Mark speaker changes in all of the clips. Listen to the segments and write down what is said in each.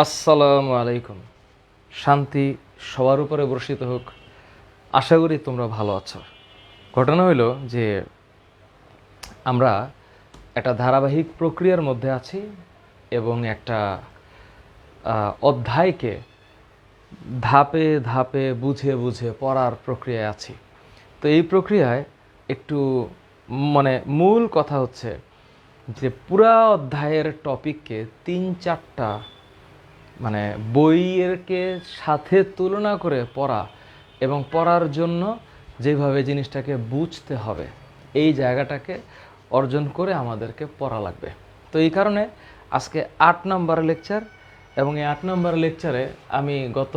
Speaker 1: আসসালামু আলাইকুম। শান্তি সবার উপরে বর্ষিত হোক। আশা করি তোমরা ভালো আছো। ঘটনা হইল যে আমরা একটা ধারাবাহিক প্রক্রিয়ার মধ্যে আছি এবং একটা অধ্যায়কে ধাপে ধাপে বুঝে বুঝে পড়ার প্রক্রিয়ায় আছি। তো এই প্রক্রিয়ায় একটু মূল কথা হচ্ছে যে পুরা অধ্যায়ের টপিককে ৩-৪টা বইয়েরকে সাথে তুলনা করে পড়া এবং পড়ার জন্য যেভাবে জিনিসটাকে বুঝতে হবে এই জায়গাটাকে অর্জন করে আমাদেরকে পড়া লাগবে। তো এই কারণে আজকে ৮ নাম্বার লেকচার এবং এই ৮ নাম্বার লেকচারে আমি গত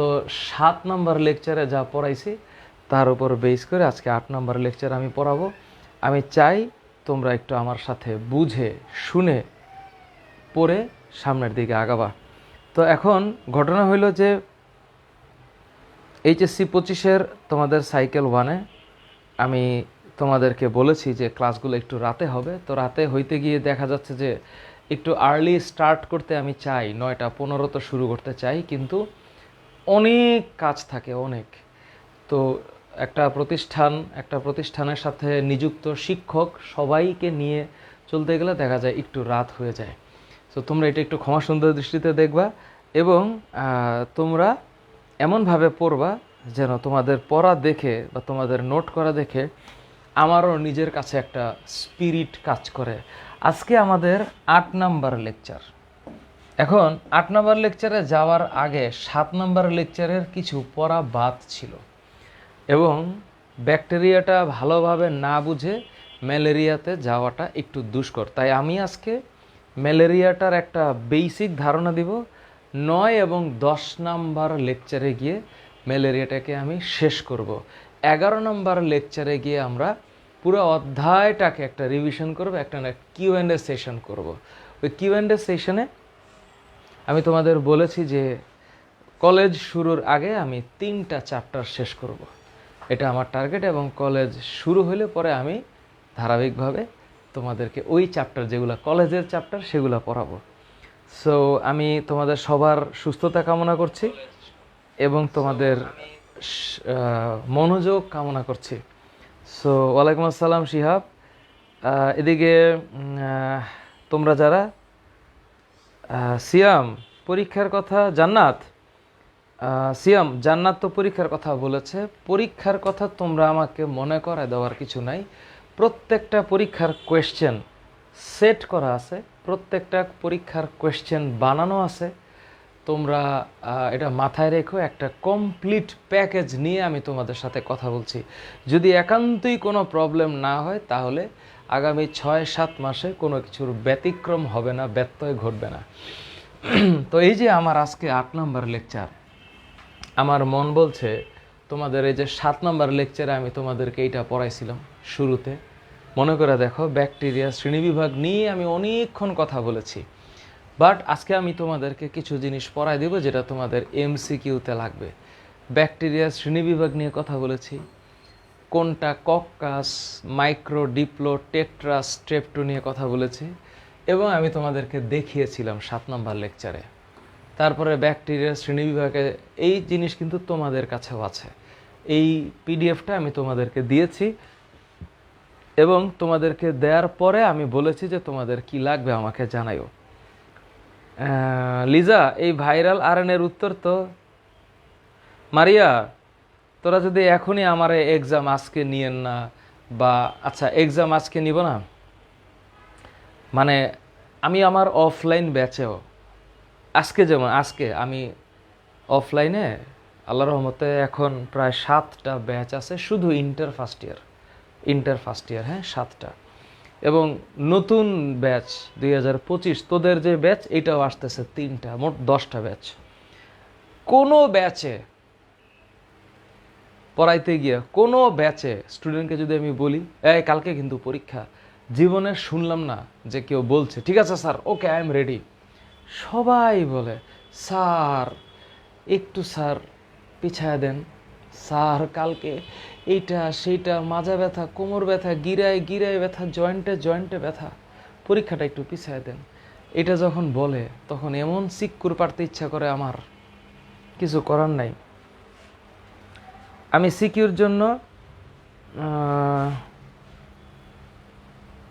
Speaker 1: ৭ নাম্বার লেকচারে যা পড়াইছি তার উপর বেস করে আজকে ৮ নাম্বার লেকচার আমি পড়াবো। আমি চাই তোমরা একটু আমার সাথে বুঝে শুনে পড়ে সামনের দিকে আগাবা। তো এখন ঘটনা হইল যে এইচএসসি 25-এর তোমাদের সাইকেল 1-এ আমি তোমাদেরকে বলেছি যে ক্লাসগুলো একটু রাতে হবে। তো রাতে হইতে গিয়ে দেখা যাচ্ছে যে একটু আর্লি স্টার্ট করতে আমি চাই, 9টা 15 তো শুরু করতে চাই, কিন্তু অনেক কাজ থাকে অনেক। তো একটা প্রতিষ্ঠানের সাথে নিযুক্ত শিক্ষক সবাইকে নিয়ে চলতে গেলে দেখা যায় একটু রাত হয়ে যায়। তো তোমরা এটা একটু ক্ষমা সুন্দর দৃষ্টিতে দেখবা এবং তোমরা এমনভাবে পড়বা যেন তোমাদের পড়া দেখে বা তোমাদের নোট করা দেখে আমারও নিজের কাছে একটা স্পিরিট কাজ করে। আজকে আমাদের ৮ নাম্বার লেকচার। এখন ৮ নাম্বার লেকচারে যাওয়ার আগে ৭ নাম্বার লেকচারের কিছু পড়া বাদ ছিল এবং ব্যাকটেরিয়াটা ভালোভাবে না বুঝে ম্যালেরিয়াতে যাওয়াটা একটু দুষ্কর। তাই আমি আজকে ম্যালেরিয়াটার একটা বেসিক ধারণা দিব। ৯ এবং 10 নাম্বার লেকচারে গিয়ে ম্যালেরিয়াটাকে আমি শেষ করব। 11 নাম্বার লেকচারে গিয়ে আমরা পুরো অধ্যায়টাকে একটা রিভিশন করব, একটা কিউ&এ সেশন করব। ওই কিউ&এ সেশনে আমি তোমাদের বলেছি যে কলেজ শুরুর আগে আমি 3টা চ্যাপ্টার শেষ করব, এটা আমার টার্গেট। এবং কলেজ শুরু হলে পরে আমি ধারাবাহিকভাবে তোমাদেরকে ওই চ্যাপ্টার যেগুলো কলেজের চ্যাপ্টার সেগুলো পড়াবো। সো আমি তোমাদের সবার সুস্থতা কামনা করছি এবং তোমাদের মনোযোগ কামনা করছি। সো ওয়ালাইকুম আসসালাম শিহাব। এদিকে তোমরা যারা সিয়াম পরীক্ষার কথা, সিয়াম জান্নাত তো পরীক্ষার কথা বলেছে। পরীক্ষার কথা তোমরা আমাকে মনে করায় দেওয়ার কিছু নাই। প্রত্যেকটা পরীক্ষার কোয়েশ্চেন সেট করা আছে, প্রত্যেকটা পরীক্ষার কোয়েশ্চেন বানানো আছে। তোমরা এটা মাথায় রেখো, একটা কমপ্লিট প্যাকেজ নিয়ে আমি তোমাদের সাথে কথা বলছি। যদি একান্তই কোনো প্রবলেম না হয় তাহলে আগামী 6-7 মাসে কোনো কিছুর ব্যতিক্রম হবে না, ব্যত্যয় ঘটবে না। তো এই যে আমার আজকে ৮ নাম্বার লেকচার, আমার মন বলছে তোমাদের এই যে 7 নাম্বার লেকচারে আমি তোমাদেরকে এইটা পড়াইছিলাম শুরুতে, মনে করে দেখো ব্যাকটেরিয়া শ্রেণীবিভাগ নিয়ে আমি অনেকক্ষণ কথা বলেছি। বাট আজকে আমি তোমাদেরকে কিছু জিনিস পড়াই দেব যেটা তোমাদের এমসিকিউতে লাগবে। ব্যাকটেরিয়া শ্রেণীবিভাগ নিয়ে কথা বলেছি, কোনটা কক্কাস, মাইক্রো, ডিপ্লো, টেট্রা, স্ট্রেপ্টো নিয়ে কথা বলেছি এবং আমি তোমাদেরকে দেখিয়েছিলাম 7 নাম্বার লেকচারে। তারপরে ব্যাকটেরিয়া শ্রেণীবিভাগে এই জিনিস কিন্তু তোমাদের কাছেও আছে। এই পিডিএফটা আমি তোমাদেরকে দিয়েছি এবং তোমাদেরকে দেওয়ার পরে আমি বলেছি যে তোমাদের কি লাগবে আমাকে জানাইও। লিজা, এই ভাইরাল আরএনএর উত্তর তো মারিয়া, তোরা যদি এখনই আমার এক্সাম আজকে নিয়েন না, বা আচ্ছা এক্সাম আজকে নিব না, আমি আমার অফলাইন ব্যাচেও আজকে, যেমন আজকে আমি অফলাইনে আল্লাহর রহমতে এখন প্রায় 7টা ব্যাচ আছে, শুধু ইন্টার ফার্স্ট ইয়ার, হ্যাঁ 7টা। এবং নতুন ব্যাচ 2025 তোদের যে ব্যাচ এটাও আসতেছে 3টা, মোট 10টা ব্যাচ। কোনো ব্যাচে পড়াইতে গিয়ে কোনো ব্যাচে স্টুডেন্টকে যদি আমি বলি কালকে কিন্তু পরীক্ষা, জীবনে শুনলাম না যে কেউ বলছে ঠিক আছে sir, okay I am ready. সবাই বলে স্যার একটু স্যার পিছায় দেন, স্যার কালকে এইটা সেইটা, মাজা ব্যথা, কোমর ব্যথা, গিরায় ব্যথা, জয়েন্টে ব্যথা, পরীক্ষাটা একটু পিছায় দেন। এটা যখন বলে তখন এমন সিক্কুর পারতে ইচ্ছা করে আমার, কিছু করার নাই। আমি সিকিউর জন্য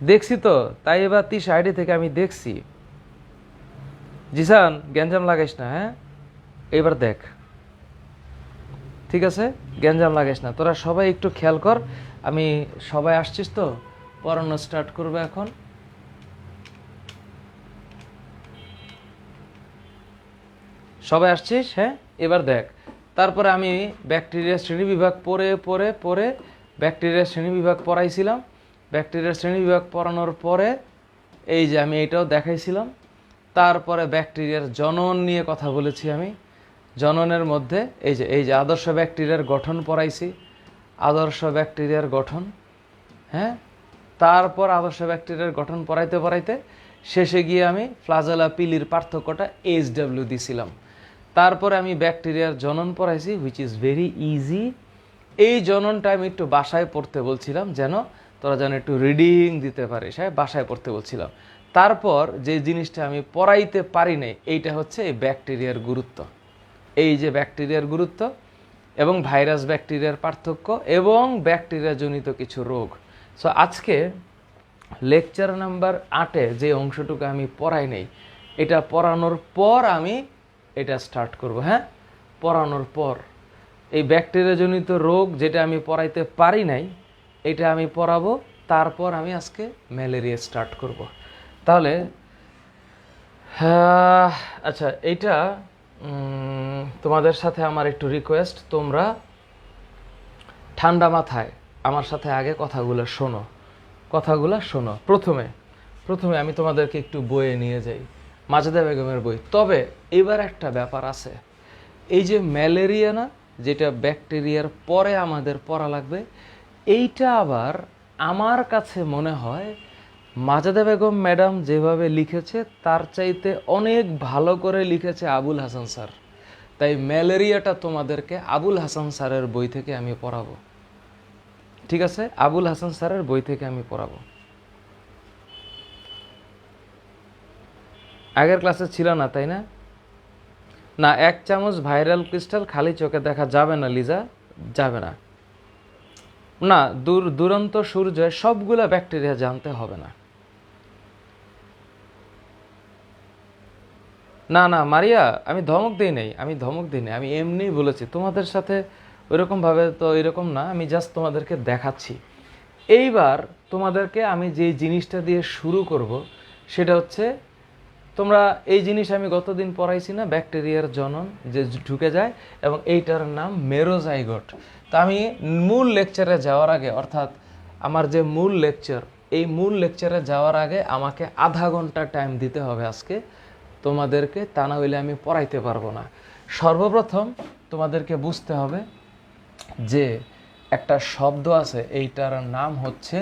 Speaker 1: দেখছি তো, তাই এবার 30 আইডি থেকে আমি দেখছি। জিসান গ্যাঞ্জাম লাগাইস না, হ্যাঁ এবার দেখ, ঠিক আছে? গ্যাঞ্জাম লাগাইস না, তোরা সবাই একটু খেয়াল কর। আমি সবাই আসছিস তো, পড়ানো স্টার্ট করবে এখন। সবাই আসছিস? হ্যাঁ, এবার দেখ। তারপরে আমি ব্যাকটেরিয়া শ্রেণীবিভাগ পড়ে ব্যাকটেরিয়া শ্রেণীবিভাগ পড়াইছিলাম। ব্যাকটেরিয়া শ্রেণীবিভাগ পড়ানোর পরে এই যে আমি এটাও দেখাইছিলাম। তারপরে ব্যাকটেরিয়ার জনন নিয়ে কথা বলেছি আমি। জননের মধ্যে এই যে আদর্শ ব্যাকটেরিয়ার গঠন পড়াইছি, আদর্শ ব্যাকটেরিয়ার গঠন। হ্যাঁ, তারপর আদর্শ ব্যাকটেরিয়ার গঠন পড়াইতে শেষে গিয়ে আমি ফ্লাজেলা পিলির পার্থক্যটা HW দিছিলাম। তারপরে আমি ব্যাকটেরিয়ার জনন পড়াইছি, হুইচ ইজ ভেরি ইজি। এই জননটা আমি একটু বাসায় পড়তে বলছিলাম, তোরা যেন একটু রিডিং দিতে পারিস, হ্যাঁ বাসায় পড়তে বলছিলাম। তারপর যে জিনিসটা আমি পড়াইতে পারি নাই, এইটা হচ্ছে এই ব্যাকটেরিয়ার গুরুত্ব। এই যে ব্যাকটেরিয়ার গুরুত্ব এবং ভাইরাস ব্যাকটেরিয়ার পার্থক্য এবং ব্যাকটেরিয়া জনিত কিছু রোগ। সো আজকে লেকচার নাম্বার 8-এ যে অংশটুকু আমি পড়াই নাই, এটা পড়ানোর পর আমি এটা স্টার্ট করব। হ্যাঁ, পড়ানোর পর এই ব্যাকটেরিয়া জনিত রোগ যেটা আমি পড়াইতে পারি নাই, এটা আমি পড়াবো। তারপর আমি আজকে ম্যালেরিয়া স্টার্ট করব। তাহলে আচ্ছা, এইটা তোমাদের সাথে আমার একটু রিকোয়েস্ট, তোমরা ঠান্ডা মাথায় আমার সাথে আগে কথাগুলো শোনো। প্রথমে আমি তোমাদেরকে একটু বইয়ে নিয়ে যাই, মাজেদা বেগমের বই। তবে এবার একটা ব্যাপার আছে, এই যে ম্যালেরিয়া না, যেটা ব্যাকটেরিয়ার পরে আমাদের পড়া লাগবে, এইটা আবার আমার কাছে মনে হয় মাজেদা বেগম ম্যাডাম যেভাবে লিখেছে তার চাইতে অনেক ভালো করে লিখেছে আবুল হাসান স্যার। তাই ম্যালেরিয়াটা তোমাদেরকে আবুল হাসান স্যারের বই থেকে আমি পড়াবো, ঠিক আছে? আবুল হাসান স্যারের বই থেকে আমি পড়াবো। আগের ক্লাসে ছিল না, তাই না? না, 1 চামচ ভাইরাল ক্রিস্টাল খালি চোখে দেখা যাবে না লিজা, যাবে না। না, দুরন্ত সূর্য সবগুলা ব্যাকটেরিয়া জানতে হবে না। না মারিয়া, আমি ধমক দিই নাই, আমি এমনিই বলেছি তোমাদের সাথে। ওইরকমভাবে তো এরকম না, আমি জাস্ট তোমাদেরকে দেখাচ্ছি। এইবার তোমাদেরকে আমি যে জিনিসটা দিয়ে শুরু করব সেটা হচ্ছে, তোমরা এই জিনিস আমি গতদিন পড়াইছি না, ব্যাকটেরিয়ার জনন যে ঢুকে যায় এবং এইটার নাম মেরোজাইগোট। তা আমি মূল লেকচারে যাওয়ার আগে, অর্থাৎ আমার যে মূল লেকচার, এই মূল লেকচারে যাওয়ার আগে আমাকে আধা ঘন্টা টাইম দিতে হবে আজকে তোমাদেরকে, তা না হইলে আমি পড়াইতে পারবো না। সর্বপ্রথম তোমাদেরকে বুঝতে হবে যে একটা শব্দ আছে, এইটার নাম হচ্ছে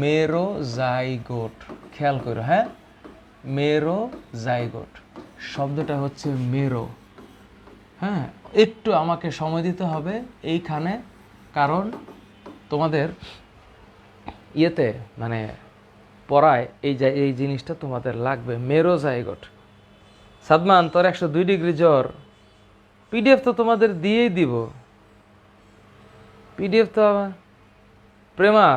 Speaker 1: মেরোজাইগোট। খেয়াল করো, হ্যাঁ, মেরোজাইগোট শব্দটা হচ্ছে মেরো। হ্যাঁ, একটু আমাকে সময় দিতে হবে এইখানে, কারণ তোমাদের ইয়েতে মানে পড়ায় এই জিনিসটা তোমাদের লাগবে। মেরোজাইগোট। সাদমান, তোর 102 ডিগ্রি জ্বর, পিডিএফ তো তোমাদের দিয়েই দিব। পিডিএফ তো আমার প্রেমা,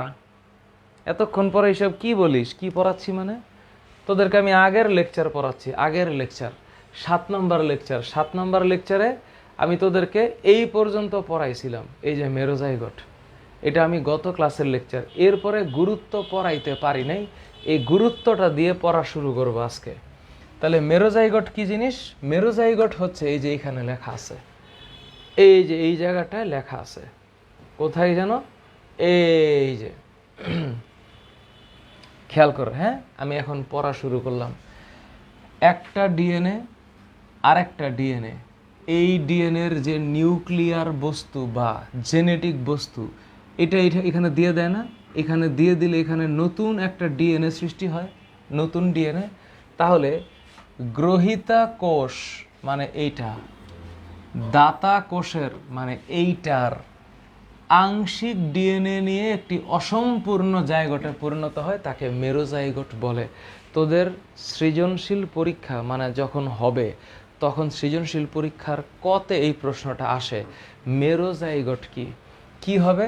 Speaker 1: এতক্ষণ পরে এইসব কি বলিস? কি পড়াচ্ছি মানে? তোদেরকে আমি আগের লেকচার পড়াচ্ছি, আগের লেকচার 7 নম্বর লেকচারে আমি তোদেরকে এই পর্যন্ত পড়াইছিলাম। এই যে মেরোজাইগোট, এটা আমি গত ক্লাসের লেকচার। এরপরে গুরুত্ব পড়াইতে পারি নাই, এই গুরুত্বটা দিয়ে পড়া শুরু করবো আজকে। তাহলে মেরোজাইগোট কি জিনিস? মেরোজাইগোট হচ্ছে এই যে এখানে লেখা আছে, এই যে এই জায়গাটায় লেখা আছে, কোথায় জানো? এই যে খেয়াল করো, হ্যাঁ, আমি এখন পড়া শুরু করলাম। একটা ডিএনএ আর একটা ডিএনএ, এই ডিএনএর যে নিউক্লিয়ার বস্তু বা জেনেটিক বস্তু, এটা এখানে দিয়ে দেয় না? এখানে দিয়ে দিলে এখানে নতুন একটা ডিএনএ সৃষ্টি হয়, নতুন ডিএনএ। তাহলে গ্রহিতা কোষ মানে এইটা, দাতা কোষের মানে এইটার আংশিক ডিএনএ নিয়ে একটি অসম্পূর্ণ জাইগোটে পরিণত হয়, তাকে মেরোজাইগোট বলে। তোদের সৃজনশীল পরীক্ষা মানে যখন হবে তখন সৃজনশীল পরীক্ষার কতে এই প্রশ্নটা আসে, মেরোজাইগোট কি কি হবে?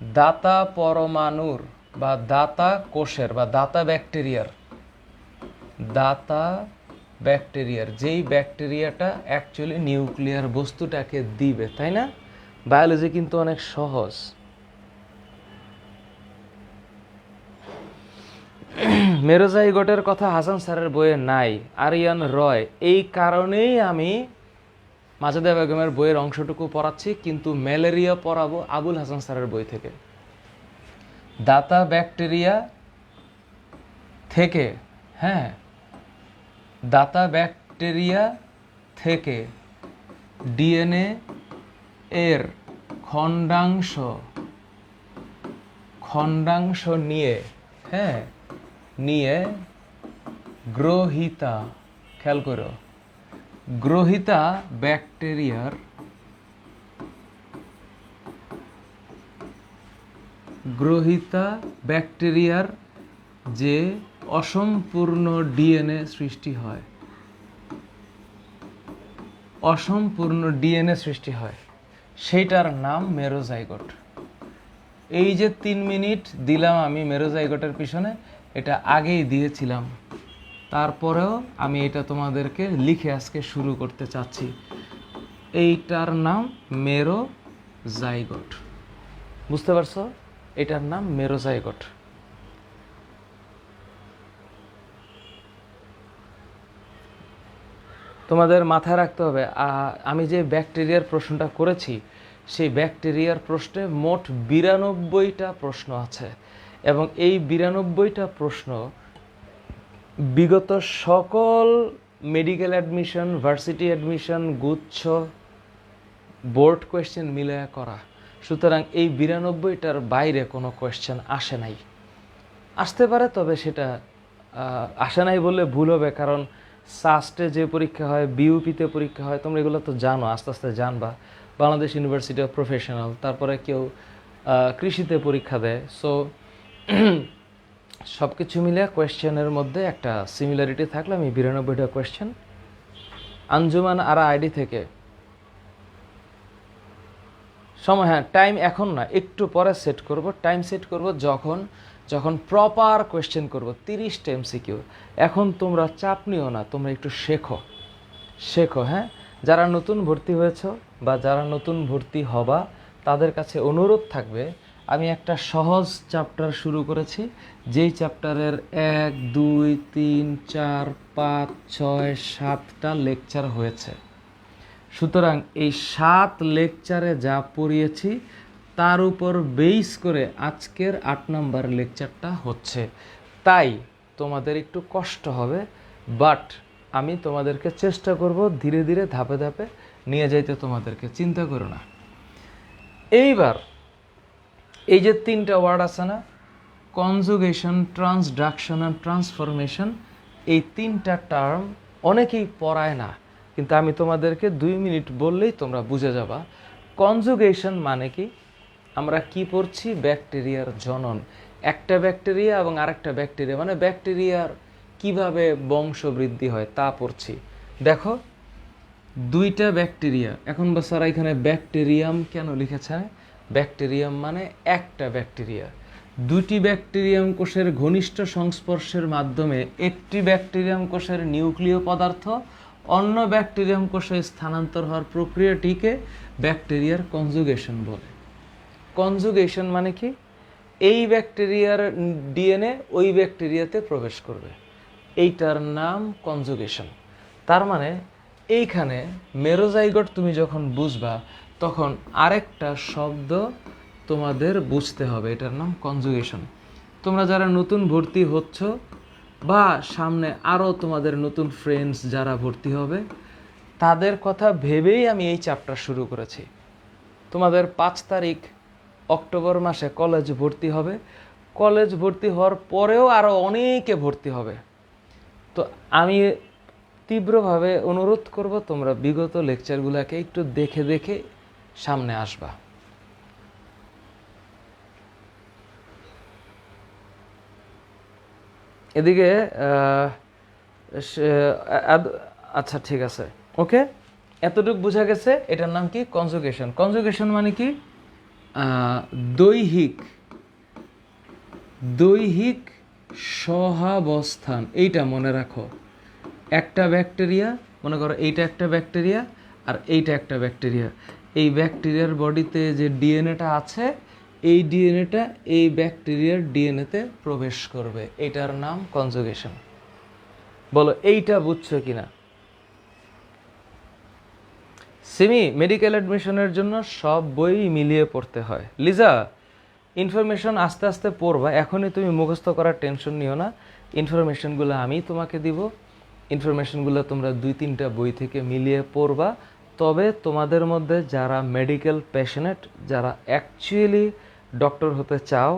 Speaker 1: দাতা পরমাণুর বা দাতা কোষের বা দাতা ব্যাকটেরিয়ার যেই ব্যাকটেরিয়াটা অ্যাকচুয়ালি নিউক্লিয়ার বস্তুটাকে দিবে, তাই না? বায়োলজি কিন্তু অনেক সহজ। মেরোজাইগোটের কথা হাসান স্যারের বইয়ে নাই, আরিয়ান রয়। এই কারণেই আমি মাজেদা বেগমের বইয়ের অংশটুকু পড়াচ্ছি, কিন্তু ম্যালেরিয়া পড়াবো আবুল হাসান স্যারের বই থেকে। দাতা ব্যাকটেরিয়া থেকে, হ্যাঁ, দাতা ব্যাকটেরিয়া থেকে ডিএনএ এর খণ্ডাংশ নিয়ে, হ্যাঁ, নিয়ে গ্রহিতা, খেয়াল করো, গ্রহিতা ব্যাকটেরিয়ার যে অসম্পূর্ণ ডিএনএ সৃষ্টি হয়, সেইটার নাম মেরোজাইগোট। এই যে 3 মিনিট দিলাম আমি মেরোজাইগোটের পিছনে, এটা আগেই দিয়েছিলাম, তারপরেও আমি এটা তোমাদেরকে লিখে আজকে শুরু করতে চাচ্ছি। এইটার নাম মেরোজাইগোট, বুঝতে পারছো? এটার নাম মেরোজাইগোট। তোমাদের মাথায় রাখতে হবে, আমি যে ব্যাকটেরিয়ার প্রশ্নটা করেছি সেই ব্যাকটেরিয়ার প্রশ্নে মোট 92টা প্রশ্ন আছে, এবং এই 92টা প্রশ্ন বিগত সকল মেডিকেল অ্যাডমিশন, ভার্সিটি অ্যাডমিশন, গুচ্ছ, বোর্ড কোয়েশ্চেন মিলায়া করা। সুতরাং এই 92টার বাইরে কোনো কোয়েশ্চেন আসে নাই। আসতে পারে, তবে সেটা আসে নাই বললে ভুল হবে, কারণ সাস্টে যে পরীক্ষা হয়, বিউপিতে পরীক্ষা হয়, তোমরা এগুলো তো জানো, আস্তে আস্তে জানবা। বাংলাদেশ ইউনিভার্সিটি অফ প্রফেশনাল, তারপরে কেউ কৃষিতে পরীক্ষা দেয়। সো সব কিছু মিলে কোয়েশ্চেনের মধ্যে একটা সিমিলারিটি থাকলে আমি 92টা কোয়েশ্চেন। আঞ্জুমান আরা আইডি থেকে সময়, হ্যাঁ, টাইম এখন না, একটু পরে সেট করব। টাইম সেট করব যখন প্রপার কোয়েশ্চেন করব, 30টা এমসিকিউ। এখন তোমরা চাপ নিও না, তোমরা একটু শেখো, হ্যাঁ। যারা নতুন ভর্তি হয়েছ বা যারা নতুন ভর্তি হবা, তাদের কাছে অনুরোধ থাকবে, আমি একটা সহজ চ্যাপ্টার শুরু করেছি, যেই চ্যাপ্টারের 1, 2, 3, 4, 5, 6, 7টা লেকচার হয়েছে। সুতরাং এই 7 লেকচারে যা পড়িয়েছি তার উপর বেস করে আজকের 8 নম্বর লেকচারটা হচ্ছে। তাই তোমাদের একটু কষ্ট হবে, বাট আমি তোমাদেরকে চেষ্টা করব ধীরে ধীরে ধাপে ধাপে নিয়ে যাইতে, তোমাদেরকে চিন্তা করো না। এইবার এই যে 3টা ওয়ার্ড আছে না, কনজুগেশন, ট্রান্সডাকশন আর ট্রান্সফরমেশন, এই 3টা টার্ম অনেকেই পড়ায় না, কিন্তু আমি তোমাদেরকে 2 মিনিট বললেই তোমরা বুঝে যাবা। কনজুগেশন মানে কি? আমরা কি পড়ছি? ব্যাকটেরিয়ার জনন, একটা ব্যাকটেরিয়া এবং আরেকটা ব্যাকটেরিয়া, মানে ব্যাকটেরিয়ার কিভাবে বংশবৃদ্ধি হয় তা পড়ছি। দেখো, 2টা ব্যাকটেরিয়া, এখন স্যার এখানে ব্যাকটেরিয়াম কেন লিখেছে? ব্যাকটেরিয়াম মানে একটা ব্যাকটেরিয়া। 2টি ব্যাকটেরিয়াম কোষের ঘনিষ্ঠ সংস্পর্শের মাধ্যমে একটি ব্যাকটেরিয়াম কোষের নিউক্লিয় পদার্থ অন্য ব্যাকটেরিয়াম কোষে স্থানান্তর হওয়ার প্রক্রিয়াটিকে ব্যাকটেরিয়ার কনজুগেশন বলে। কনজুগেশন মানে কি? এই ব্যাকটেরিয়ার ডিএনএ ওই ব্যাকটেরিয়াতে প্রবেশ করবে, এইটার নাম কনজুগেশন। তার মানে এইখানে মেরোজাইগোট তুমি যখন বুঝবা, তখন আরেকটা শব্দ তোমাদের বুঝতে হবে, এটার নাম কনজুগেশন। তোমরা যারা নতুন ভর্তি হচ্ছ বা সামনে আরও তোমাদের নতুন ফ্রেন্ডস যারা ভর্তি হবে, তাদের কথা ভেবেই আমি এই চ্যাপ্টার শুরু করেছি। তোমাদের 5 তারিখ অক্টোবর মাসে কলেজ ভর্তি হবে, কলেজ ভর্তি হওয়ার পরেও আরও অনেকে ভর্তি হবে। তো আমি তীব্রভাবে অনুরোধ করব, তোমরা বিগত লেকচারগুলোকে একটু দেখে দেখে সামনে আসবা। এদিকে আচ্ছা ঠিক আছে, ওকে, এতটুকু বোঝা গেছে। এটার নাম কি? কনজুগেশন। কনজুগেশন মানে কি? দৈহিক দৈহিক সহাবস্থান। এইটা মনে রাখো, একটা ব্যাকটেরিয়া, মনে করো এইটা একটা ব্যাকটেরিয়া আর এইটা একটা ব্যাকটেরিয়া। এই ব্যাকটেরিয়ার বডিতে যে ডিএনএটা আছে, এই ডিএনএটা এই ব্যাকটেরিয়ার ডিএনএতে প্রবেশ করবে, এটার নাম কনজুগেশন। বলো এইটা বুঝছো কিনা? সেমি মেডিকেল অ্যাডমিশনের জন্য সব বই মিলিয়ে পড়তে হয়। লিজা, ইনফরমেশন আস্তে আস্তে পড়বা, এখনই তুমি মুখস্থ করার টেনশন নিও না। ইনফরমেশনগুলো আমি তোমাকে দিব, ইনফরমেশনগুলো তোমরা 2-3টা বই থেকে মিলিয়ে পড়বা। তবে তোমাদের মধ্যে যারা মেডিকেল প্যাশনেট, যারা অ্যাকচুয়ালি ডক্টর হতে চাও,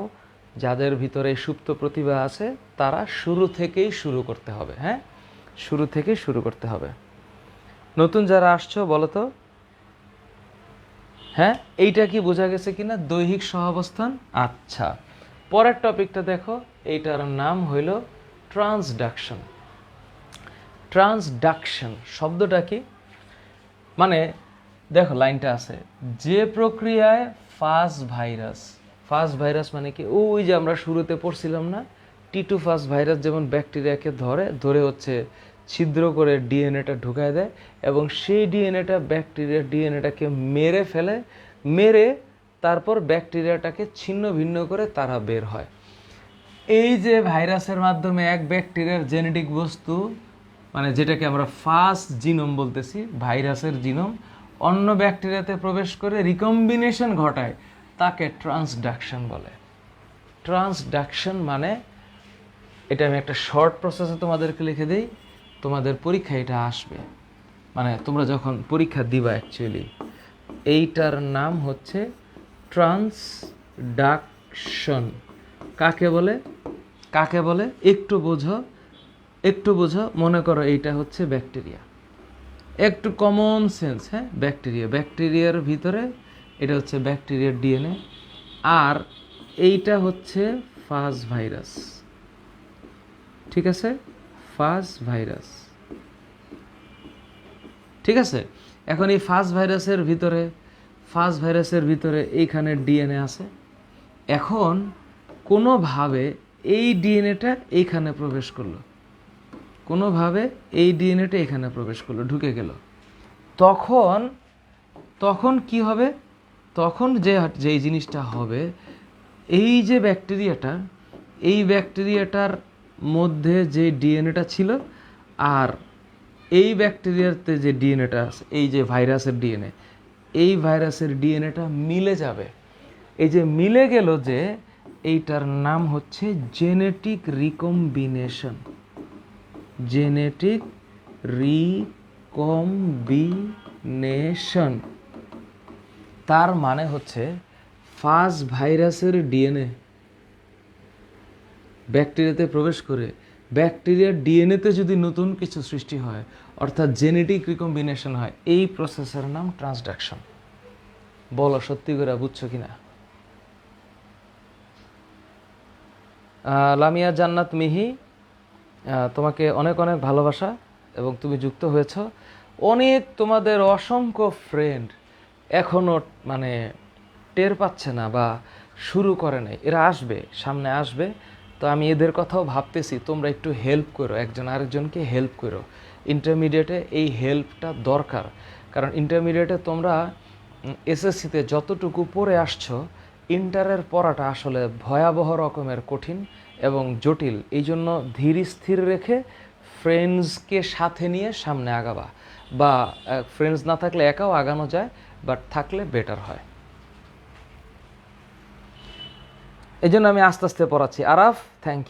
Speaker 1: যাদের ভিতরে সুপ্ত প্রতিভা আছে, তারা শুরু থেকেই শুরু করতে হবে। হ্যাঁ, শুরু থেকেই শুরু করতে হবে। নতুন যারা আসছো বলো তো, হ্যাঁ এইটা কি বোঝা গেছে কিনা? দৈহিক সহাবস্থান। আচ্ছা, পরের টপিকটা দেখো, এইটার নাম হইল ট্রান্সডাকশন। ট্রান্সডাকশন শব্দটা কি? মানে দেখো লাইনটা আছে, যে প্রক্রিয়ায় ফাজ ভাইরাস মানে কি? ওই যে আমরা শুরুতে পড়ছিলাম না, টিটু ফাজ ভাইরাস যেমন ব্যাকটেরিয়াকে ধরে হচ্ছে ছিদ্র করে ডিএনএটা ঢুকায় দেয়, এবং সেই ডিএনএটা ব্যাকটেরিয়ার ডিএনএটাকে মেরে ফেলে, মেরে তারপর ব্যাকটেরিয়াটাকে ছিন্ন ভিন্ন করে তারা বের হয়। এই যে ভাইরাসের মাধ্যমে এক ব্যাকটেরিয়ার জেনেটিক বস্তু, মানে যেটাকে আমরা ফার্স্ট জিনোম বলতেছি, ভাইরাসের জিনোম অন্য ব্যাকটেরিয়াতে প্রবেশ করে রিকম্বিনেশন ঘটায়, তাকে ট্রান্সডাকশন বলে। ট্রান্সডাকশন মানে, এটা আমি একটা শর্ট প্রসেসে তোমাদেরকে লিখে দিই, তোমাদের পরীক্ষা এটা আসবে, মানে তোমরা যখন পরীক্ষা দিবা অ্যাকচুয়ালি, এইটার নাম হচ্ছে ট্রান্সডাকশন। কাকে বলে? কাকে বলে একটু বোঝো। মনে করো এইটা হচ্ছে ব্যাকটেরিয়া, একটু কমন সেন্স। হ্যাঁ, ব্যাকটেরিয়ার ভিতরে এটা হচ্ছে ব্যাকটেরিয়ার ডিএনএ, আর এইটা হচ্ছে ফাজ ভাইরাস। ঠিক আছে, ফাজ ভাইরাস। ঠিক আছে, এখন এই ফাজ ভাইরাসের ভিতরে এইখানে ডিএনএ আছে। এখন কোনোভাবে এই ডিএনএটা এইখানে প্রবেশ করলো, ঢুকে গেল। তখন কি হবে? তখন যেই জিনিসটা হবে, এই যে ব্যাকটেরিয়াটার মধ্যে যে ডিএনএটা ছিল, আর এই ব্যাকটেরিয়াতে যে ডিএনএটা আছে, এই যে ভাইরাসের ডিএনএ, এই ভাইরাসের ডিএনএটা মিলে যাবে। এই যে মিলে গেল, যে এইটার নাম হচ্ছে জেনেটিক রিকম্বিনেশন। জেনেটিক রিকম্বিনেশন তার মানে হচ্ছে ফাজ ভাইরাসের ডিএনএ ব্যাকটেরিয়াতে প্রবেশ করে ব্যাকটেরিয়ার ডিএনএতে যদি নতুন কিছু সৃষ্টি হয়, অর্থাৎ জেনেটিক রিকম্বিনেশন হয়, এই প্রসেসের নাম ট্রান্সডাকশন। বলো সত্যি করে বুঝছো কিনা? লামিয়া জান্নাত মিহি, তোমাকে অনেক অনেক ভালোবাসা, এবং তুমি যুক্ত হয়েছ। অনেক তোমাদের অসংখ্য ফ্রেন্ড এখনও মানে টের পাচ্ছে না বা শুরু করে নাই, এরা আসবে, সামনে আসবে। তো আমি এদের কথাও ভাবতেছি, তোমরা একটু হেল্প করো, একজন আরেকজনকে হেল্প করো। ইন্টারমিডিয়েটে এই হেল্পটা দরকার, কারণ ইন্টারমিডিয়েটে তোমরা এসএসসিতে যতটুকু পড়ে আসছো, ইন্টারের পড়াটা আসলে ভয়াবহ রকমের কঠিন এবং জটিল। এই জন্য ধীর স্থির রেখে ফ্রেন্ডসকে সাথে নিয়ে সামনে আগাবা, বা ফ্রেন্ডস না থাকলে একাও আগানো যায়, বাট থাকলে বেটার হয়। এই জন্য আমি আস্তে আস্তে পড়াচ্ছি। Araf, thank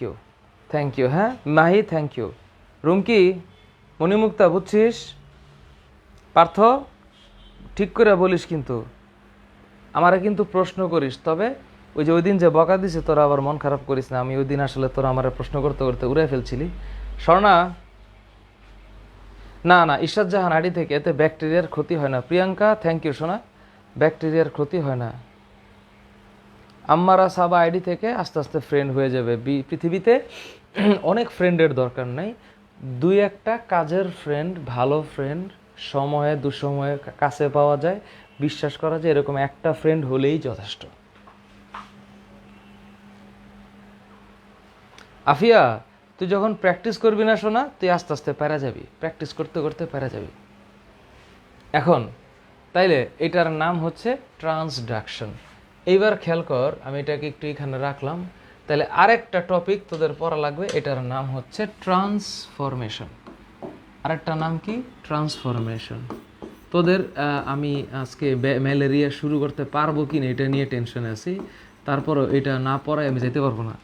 Speaker 1: you. হ্যাঁ মাহি, থ্যাংক ইউ। রুমকি, মণিমুক্তা, বুঝছিস? পার্থ, ঠিক করে বলিস কিন্তু, আমারে কিন্তু প্রশ্ন করিস, তবে ওই যে ওই দিন যে বকা দিছে তোরা আবার মন খারাপ করিস না। আমি ওই দিন আসলে তোরা আমার প্রশ্ন করতে করতে উড়ে ফেলছিলি। স্বর্ণা, না ইশরাত জাহান আইডি থেকে, এতে ব্যাকটেরিয়ার ক্ষতি হয় না। প্রিয়াঙ্কা, থ্যাংক ইউ সোনা, ব্যাকটেরিয়ার ক্ষতি হয় না। আম্মারা সাবা আইডি থেকে আস্তে আস্তে ফ্রেন্ড হয়ে যাবে। পৃথিবীতে অনেক ফ্রেন্ডের দরকার নাই, দুই একটা কাজের ফ্রেন্ড, ভালো ফ্রেন্ড, সময়ে দুঃসময়ে কাছে পাওয়া যায়, বিশ্বাস করা যায়, এরকম একটা ফ্রেন্ড হলেই যথেষ্ট। আফিয়া, তুই যখন প্র্যাকটিস করবি না শোনা, তুই আস্তে আস্তে প্যারা যাবি, প্র্যাকটিস করতে করতে প্যারা যাবি। এখন তাইলে এটার নাম হচ্ছে ট্রান্সডাকশন। এইবার খেয়াল কর, আমি এটাকে একটু এখানে রাখলাম। তাহলে আরেকটা টপিক তোদের পড়া লাগবে, এটার নাম হচ্ছে ট্রান্সফরমেশন। আরেকটা নাম কি? ট্রান্সফরমেশন। তোদের আমি আজকে ম্যালেরিয়া শুরু করতে পারবো কি না এটা নিয়ে টেনশনে আছি, তারপরও এটা না পড়ায় আমি যেতে পারবো না।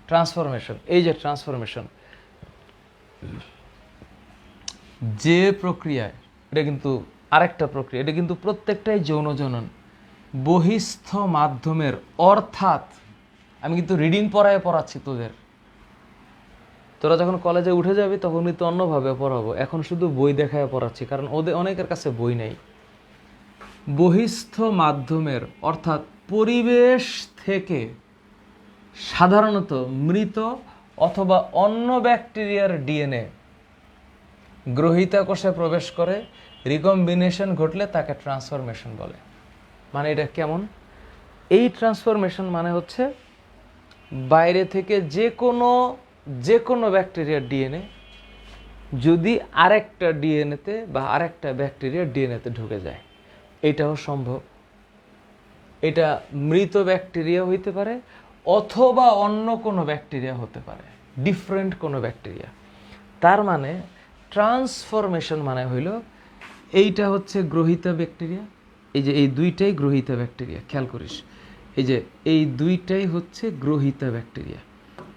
Speaker 1: ট্রান্সফরমেশন, এই যে ট্রান্সফরমেশন যে প্রক্রিয়ায়, এটা কিন্তু আরেকটা প্রক্রিয়া, এটা কিন্তু প্রত্যেকটাই যৌন জনন বহিস্থ মাধ্যমের, অর্থাৎ আমি কিন্তু রিডিং পড়াচ্ছি তোদের। তোরা যখন কলেজে উঠে যাবি তখন কিন্তু অন্যভাবে পড়াবো, এখন শুধু বই দেখায় পড়াচ্ছি, কারণ ওদের অনেকের কাছে বই নেই। বহিস্থ মাধ্যমের অর্থাৎ পরিবেশ থেকে সাধারণত মৃত অথবা অন্য ব্যাকটেরিয়ার ডিএনএ গ্রহিতা কোষে প্রবেশ করে, রিকম্বিনেশন ঘটলে তাকে ট্রান্সফরমেশন বলে। মানে এটা কেমন? এই ট্রান্সফরমেশন মানে হচ্ছে বাইরে থেকে যে কোনো ব্যাকটেরিয়ার ডিএনএ যদি আরেকটা ডিএনএতে বা আরেকটা ব্যাকটেরিয়ার ডিএনএতে ঢুকে যায়, এটাও সম্ভব। এটা মৃত ব্যাকটেরিয়া হইতে পারে অথবা অন্য কোনো ব্যাকটেরিয়া হতে পারে, ডিফারেন্ট কোনো ব্যাকটেরিয়া। তার মানে ট্রান্সফরমেশন মানে হইল এইটা হচ্ছে গ্রহিতা ব্যাকটেরিয়া, এই যে এই দুইটাই গ্রহিতা ব্যাকটেরিয়া, খেয়াল করিস, এই যে এই দুইটাই হচ্ছে গ্রহিতা ব্যাকটেরিয়া।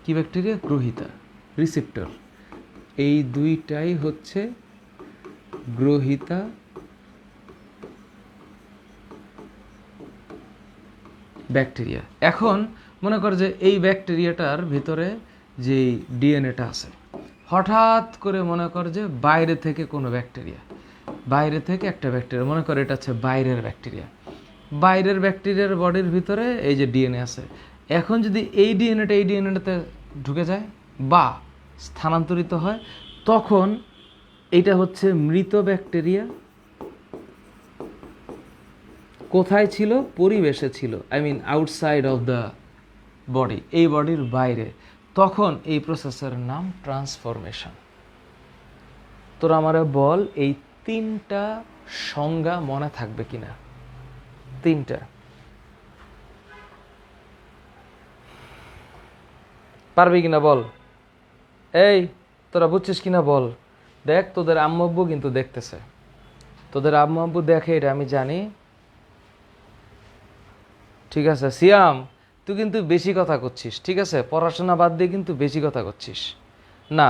Speaker 1: কি ব্যাকটেরিয়া? গ্রহিতা, রিসেপ্টর। এই দুইটাই হচ্ছে গ্রহিতা ব্যাকটেরিয়া। এখন মনে কর যে এই ব্যাকটেরিয়াটার ভিতরে যে ডিএনএটা আছে, হঠাৎ করে মনে কর যে বাইরে থেকে কোনো ব্যাকটেরিয়া, বাইরে থেকে একটা ব্যাকটেরিয়া, মনে কর এটা হচ্ছে বাইরের ব্যাকটেরিয়া, বাইরের ব্যাকটেরিয়ার বডির ভিতরে এই যে ডিএনএ আছে, এখন যদি এই ডিএনএটা এই ডিএনএটাতে ঢুকে যায় বা স্থানান্তরিত হয়, তখন এটা হচ্ছে মৃত ব্যাকটেরিয়া। কোথায় ছিল? পরিবেশে ছিল, I mean outside of the body, এই বডির বাইরে। তখন এই প্রসেসের নাম ট্রান্সফরমেশন। তোরা আমারে বল এই তিনটা সংজ্ঞা মনে থাকবে কিনা? তিনটা পারবি কিনা বল? এই তোরা বুঝছিস কিনা বল? দেখ, তোদের আম্মু আব্বু কিন্তু দেখতেছে, তোদের আম্মু আব্বু দেখে, এটা আমি জানি। ঠিক আছে সিয়াম, তুই কিন্তু বেশি কথা করছিস, ঠিক আছে? পড়াশোনা বাদ দিয়ে কিন্তু বেশি কথা করছিস না।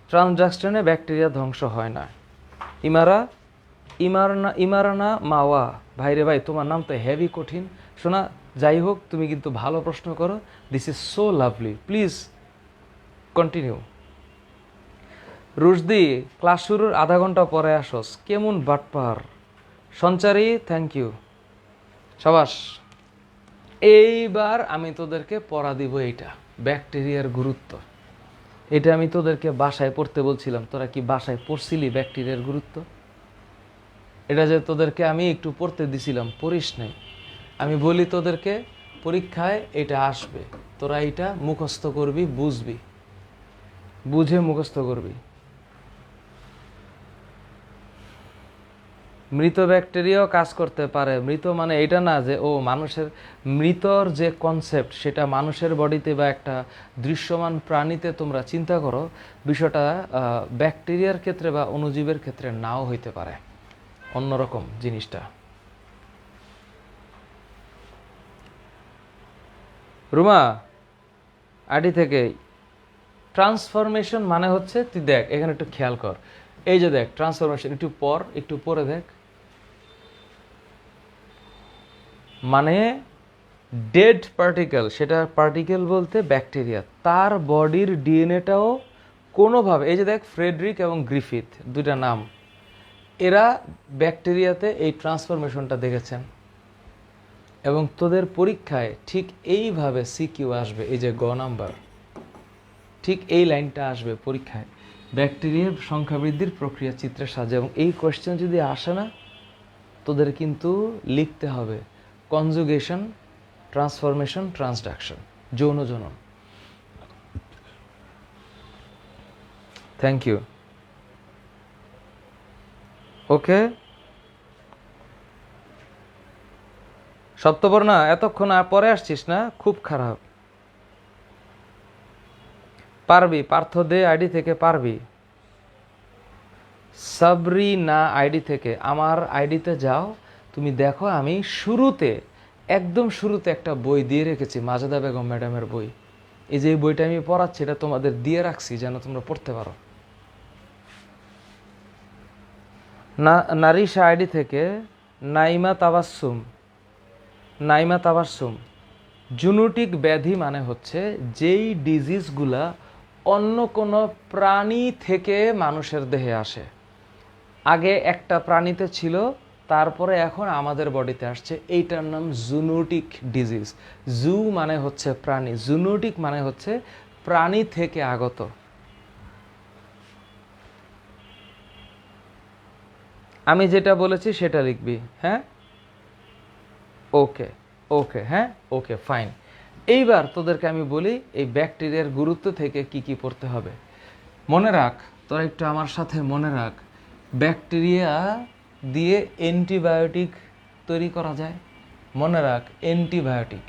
Speaker 1: ট্রান্সডাকশনে ব্যাকটেরিয়া ধ্বংস হয় না। ইমারানা মাওয়া, ভাইরে ভাই, তোমার নাম তো হেভি কঠিন শোনা। যাই হোক, তুমি কিন্তু ভালো প্রশ্ন করো, this is so lovely, please continue. Rushdie, class শুরুর আধা ঘন্টা পরে আসস, কেমন বাটপার। সঞ্চারী, থ্যাংক ইউ, সাবাস। এইবার আমি তোদেরকে পড়া দিব এইটা, ব্যাকটেরিয়ার গুরুত্ব। এটা আমি তোদেরকে বাসায় পড়তে বলছিলাম, তোরা কি বাসায় পড়ছিলি ব্যাকটেরিয়ার গুরুত্ব? এটা যে তোদেরকে আমি একটু পড়তে দিছিলাম, পড়িস নাই। আমি বলি তোদেরকে পরীক্ষায় এটা আসবে, তোরা এটা মুখস্থ করবি, বুঝবি, বুঝে মুখস্থ করবি। মৃত ব্যাকটেরিয়াও কাজ করতে পারে। মৃত মানে এটা না যে ও মানুষের, মৃতর যে কনসেপ্ট সেটা মানুষের বডিতে বা একটা দৃশ্যমান প্রাণীতে তোমরা চিন্তা করো, বিষয়টা ব্যাকটেরিয়ার ক্ষেত্রে বা অণুজীবের ক্ষেত্রে নাও হইতে পারে, অন্যরকম জিনিসটা। রুমা আডি থেকে, ট্রান্সফরমেশন মানে হচ্ছে, তুই দেখ এখানে একটু খেয়াল কর, এই যে দেখ ট্রান্সফরমেশন, একটু পরে দেখ, মানে ডেড পার্টিকেল, সেটা পার্টিকেল বলতে ব্যাকটেরিয়া, তার বডির ডিএনএটাও কোনোভাবে, এই যে দেখ ফ্রেডরিক এবং গ্রিফিথ দুইটা নাম, এরা ব্যাকটেরিয়াতে এই ট্রান্সফরমেশনটা দেখেছেন। এবং তোদের পরীক্ষায় ঠিক এইভাবে সিকিউ আসবে, এই যে গ নাম্বার, ঠিক এই লাইনটা আসবে পরীক্ষায়, ব্যাকটেরিয়ার সংখ্যা বৃদ্ধির প্রক্রিয়া চিত্রের সাহায্যে। এবং এই কোয়েশ্চেন যদি আসে না, তোদের কিন্তু লিখতে হবে কনজুগেশন, ট্রান্সফরমেশন, ট্রান্সডাকশন, যৌন জনন। Thank you. ওকে, সপ্তপর্ণা এতক্ষণ পরে আসছিস না, খুব খারাপ। পারবি, পার্থ দে আইডি থেকে পারবি। সাবরি না আইডি থেকে, আমার আইডিতে যাও, তুমি দেখো আমি শুরুতে, একদম শুরুতে একটা বই দিয়ে রেখেছি, মাজেদা বেগম ম্যাডামের বই। এই যে বইটা আমি পড়াচ্ছি, এটা তোমাদের দিয়ে রাখছি যেন তোমরা পড়তে পারো। নারিশা আইডি থেকে নাইমা তাবাসসুম, নাইমা তাবাসসুম, জুনোটিক ব্যাধি মানে হচ্ছে যেই ডিজিজগুলা অন্য কোনো প্রাণী থেকে মানুষের দেহে আসে। আগে একটা প্রাণীতে ছিল, তারপরে এখন আমাদের বডিতে আসছে, এইটার নাম জুনোটিক ডিজিজ। জু মানে হচ্ছে প্রাণী, জুনোটিক মানে হচ্ছে প্রাণী থেকে আগত। আমি যেটা বলেছি সেটা লিখবি, হ্যাঁ? ওকে ওকে, হ্যাঁ ওকে, ফাইন। এইবার তোদেরকে আমি বলি এই ব্যাকটেরিয়ার গুরুত্ব থেকে কি কি পড়তে হবে। মনে রাখ, তোরা একটু আমার সাথে মনে রাখ, ব্যাকটেরিয়া দিয়ে অ্যান্টিবায়োটিক তৈরি করা যায়। মনে রাখ, অ্যান্টিবায়োটিক,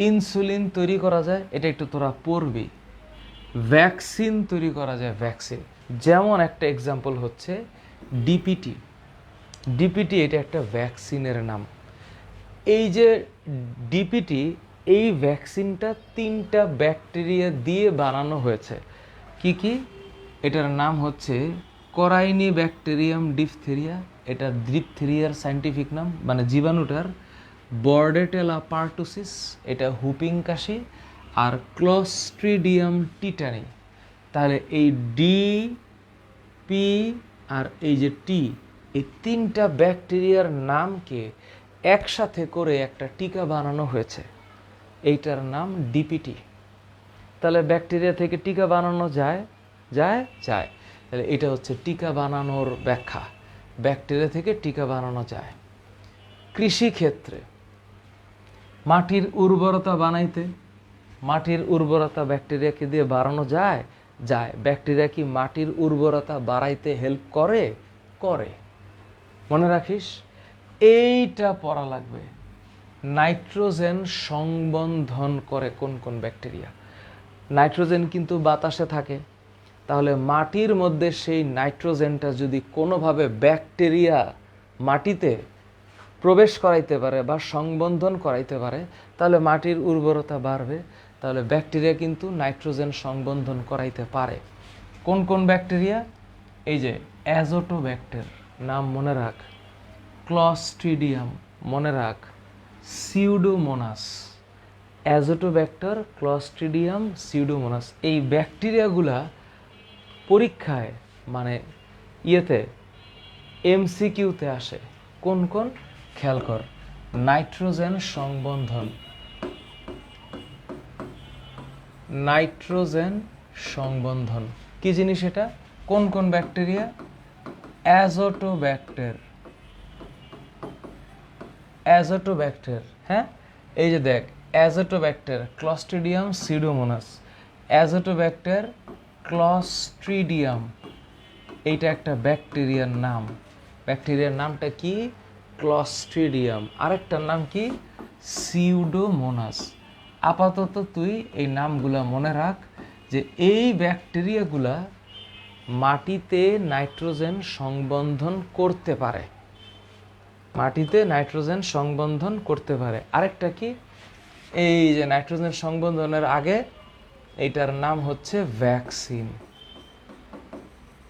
Speaker 1: ইনসুলিন তৈরি করা যায়, এটা একটু তোরা পড়বি। ভ্যাকসিন তৈরি করা যায়, ভ্যাকসিন। যেমন একটা এক্সাম্পল হচ্ছে ডিপিটি। ডিপিটি এটা একটা ভ্যাকসিনের নাম। এই যে ডিপিটি, এই ভ্যাকসিনটা 3টা ব্যাকটেরিয়া দিয়ে বানানো হয়েছে। কি কি? এটার নাম হচ্ছে করাইনি ব্যাকটেরিয়াম ডিপথেরিয়া, এটা ডিপথেরিয়ার সায়েন্টিফিক নাম, মানে জীবাণুটার। বর্ডেটেলা পার্টুসিস, এটা হুপিং কাশি। আর ক্লস্ট্রিডিয়াম টিটানি। তাহলে এই ডি, পি আর এই যে টি, এই 3টা ব্যাকটেরিয়ার নামকে একসাথে করে একটা টিকা বানানো হয়েছে, এইটার নাম ডিপিটি। তাহলে ব্যাকটেরিয়া থেকে টিকা বানানো যায়, যায় যায়। তাহলে এটা হচ্ছে টিকা বানানোর ব্যাখ্যা, ব্যাকটেরিয়া থেকে টিকা বানানো যায়। কৃষিক্ষেত্রে মাটির উর্বরতা বানাইতে, মাটির উর্বরতা ব্যাকটেরিয়াকে দিয়ে বাড়ানো যায়, যায়। ব্যাকটেরিয়া কি মাটির উর্বরতা বাড়াইতে হেল্প করে? করে। মনে রাখিস, এইটা পড়া লাগবে। নাইট্রোজেন সংবন্ধন করে কোন কোন ব্যাকটেরিয়া? নাইট্রোজেন কিন্তু বাতাসে থাকে, তাহলে মাটির মধ্যে সেই নাইট্রোজেনটা যদি কোনোভাবে ব্যাকটেরিয়া মাটিতে প্রবেশ করাইতে পারে বা সংবন্ধন করাইতে পারে, তাহলে মাটির উর্বরতা বাড়বে। তাহলে ব্যাকটেরিয়া কিন্তু নাইট্রোজেন সংবন্ধন করাইতে পারে। কোন কোন ব্যাকটেরিয়া? এই যে অ্যাজোটোব্যাক্টের, নাম মনে রাখ। ক্লস্ট্রিডিয়াম মনে রাখ। Pseudomonas, azotobacter, Clostridium, pseudomonas. এই ব্যাকটেরিয়াগুলা পরীক্ষায় মানে ইয়েতে এমসিকিউতে আসে। কোন কোন? খেয়াল কর, নাইট্রোজেন সংবন্ধন, নাইট্রোজেন সংবন্ধন কি জিনিস এটা? কোন কোন ব্যাকটেরিয়া? অ্যাজোটোব্যাক্টের, অ্যাজোটোব্যাক্টের, হ্যাঁ। এই যে দেখ, অ্যাজোটোব্যাক্টের, ক্লস্ট্রিডিয়াম, সিউডোমোনাস। অ্যাজোটোব্যাক্টের, ক্লস্ট্রিডিয়াম, এইটা একটা ব্যাকটেরিয়ার নাম। ব্যাকটেরিয়ার নামটা কি? ক্লস্ট্রিডিয়াম। আরেকটার নাম কি? সিউডোমোনাস। আপাতত তুই এই নামগুলা মনে রাখ, যে এই ব্যাকটেরিয়াগুলা মাটিতে নাইট্রোজেন সংবন্ধন করতে পারে, মাটিতে নাইট্রোজেন সংবন্ধন করতে পারে। আরেকটা কি? এই যে নাইট্রোজেন সংবন্ধনের আগে, এইটার নাম হচ্ছে ভ্যাকসিন।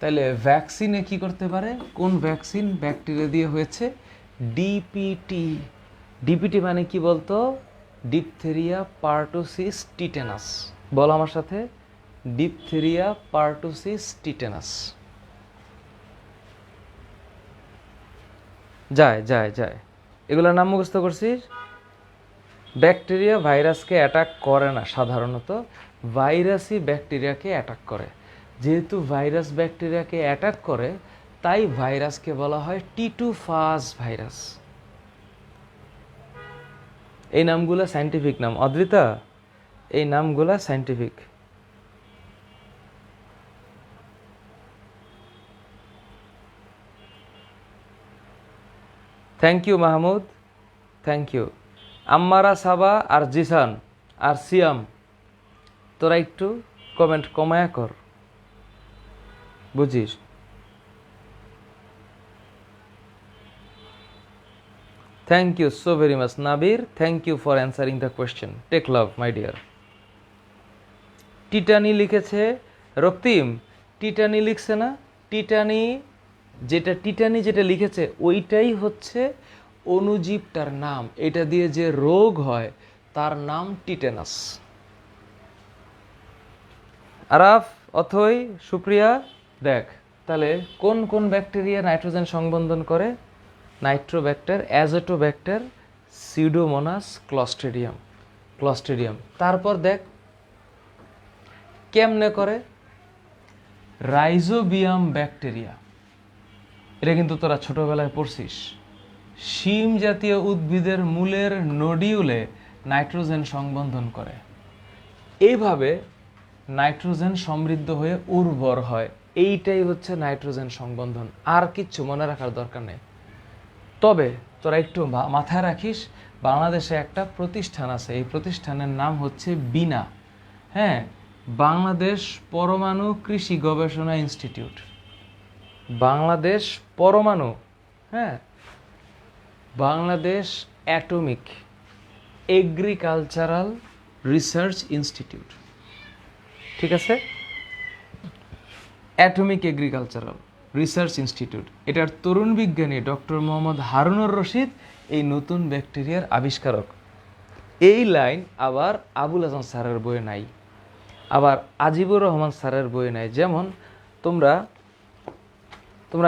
Speaker 1: তাহলে ভ্যাকসিনে কি করতে পারে? কোন ভ্যাকসিন ব্যাকটেরিয়া দিয়ে হয়েছে? ডিপিটি। ডিপিটি মানে কি বলতো? Diphtheria pertussis tetanus. বল আমার সাথে, ডিপথেরিয়া পার্টুসিস টিটেনাস। যায় যায় যায়, এগুলোর নাম মুখস্থ করছিস? ব্যাকটেরিয়া ভাইরাসকে অ্যাটাক করে না সাধারণত, ভাইরাসই ব্যাকটেরিয়াকে অ্যাটাক করে। যেহেতু ভাইরাস ব্যাকটেরিয়াকে অ্যাটাক করে, তাই ভাইরাসকে বলা হয় টিটুফাস ভাইরাস। এই নামগুলো সায়েন্টিফিক নাম। অদ্রিতা, এই নামগুলা scientific. Thank you Mahmud, thank you. Ammara, Saba আর জিসান আর সিয়াম, তোরা একটু কমেন্ট কমায়া কর, বুঝিস। Thank you so very much Nabir, thank you for answering the question. Take love my dear. Tetani লিখেছে রক্তিম, টিটানি লিখছে না? টিটানি যেটা লিখেছে ওইটাই হচ্ছে অণুজীবটার নাম। এটা দিয়ে যে রোগ হয় তার নাম টিটেনাস। আরাফ, অথই, সুপ্রিয়া, দেখ তাহলে কোন কোন ব্যাকটেরিয়া নাইট্রোজেন সংবন্ধন করে? Nitrobacter, Azotobacter, pseudomonas, Clostridium. তারপর দেখ কেমনে করে? রাইজোবিয়াম ব্যাকটেরিয়া, এটা কিন্তু তোরা ছোটবেলায় পড়ছিস। শিম জাতীয় উদ্ভিদের মূলের নোডিউলে নাইট্রোজেন সংবন্ধন করে। এইভাবে নাইট্রোজেন সমৃদ্ধ হয়ে উর্বর হয়। এইটাই হচ্ছে নাইট্রোজেন সংবন্ধন, আর কিচ্ছু মনে রাখার দরকার নেই। তবে তোরা একটু মাথায় রাখিস, বাংলাদেশে একটা প্রতিষ্ঠান আছে, এই প্রতিষ্ঠানের নাম হচ্ছে বিনা, হ্যাঁ, বাংলাদেশ পরমাণু কৃষি গবেষণা ইনস্টিটিউট। বাংলাদেশ পরমাণু, হ্যাঁ, Bangladesh atomic agricultural research institute, ঠিক আছে? Atomic agricultural research institute. এটার তরুণ বিজ্ঞানী ডক্টর মোহাম্মদ হারুনুর রশিদ এই নতুন ব্যাকটেরিয়ার আবিষ্কারক। এই লাইন আবার আবুল হাসান স্যারের বইয়ে নাই, আবার আজিবুর রহমান স্যারের বইয়ে নাই। যেমন তোমরা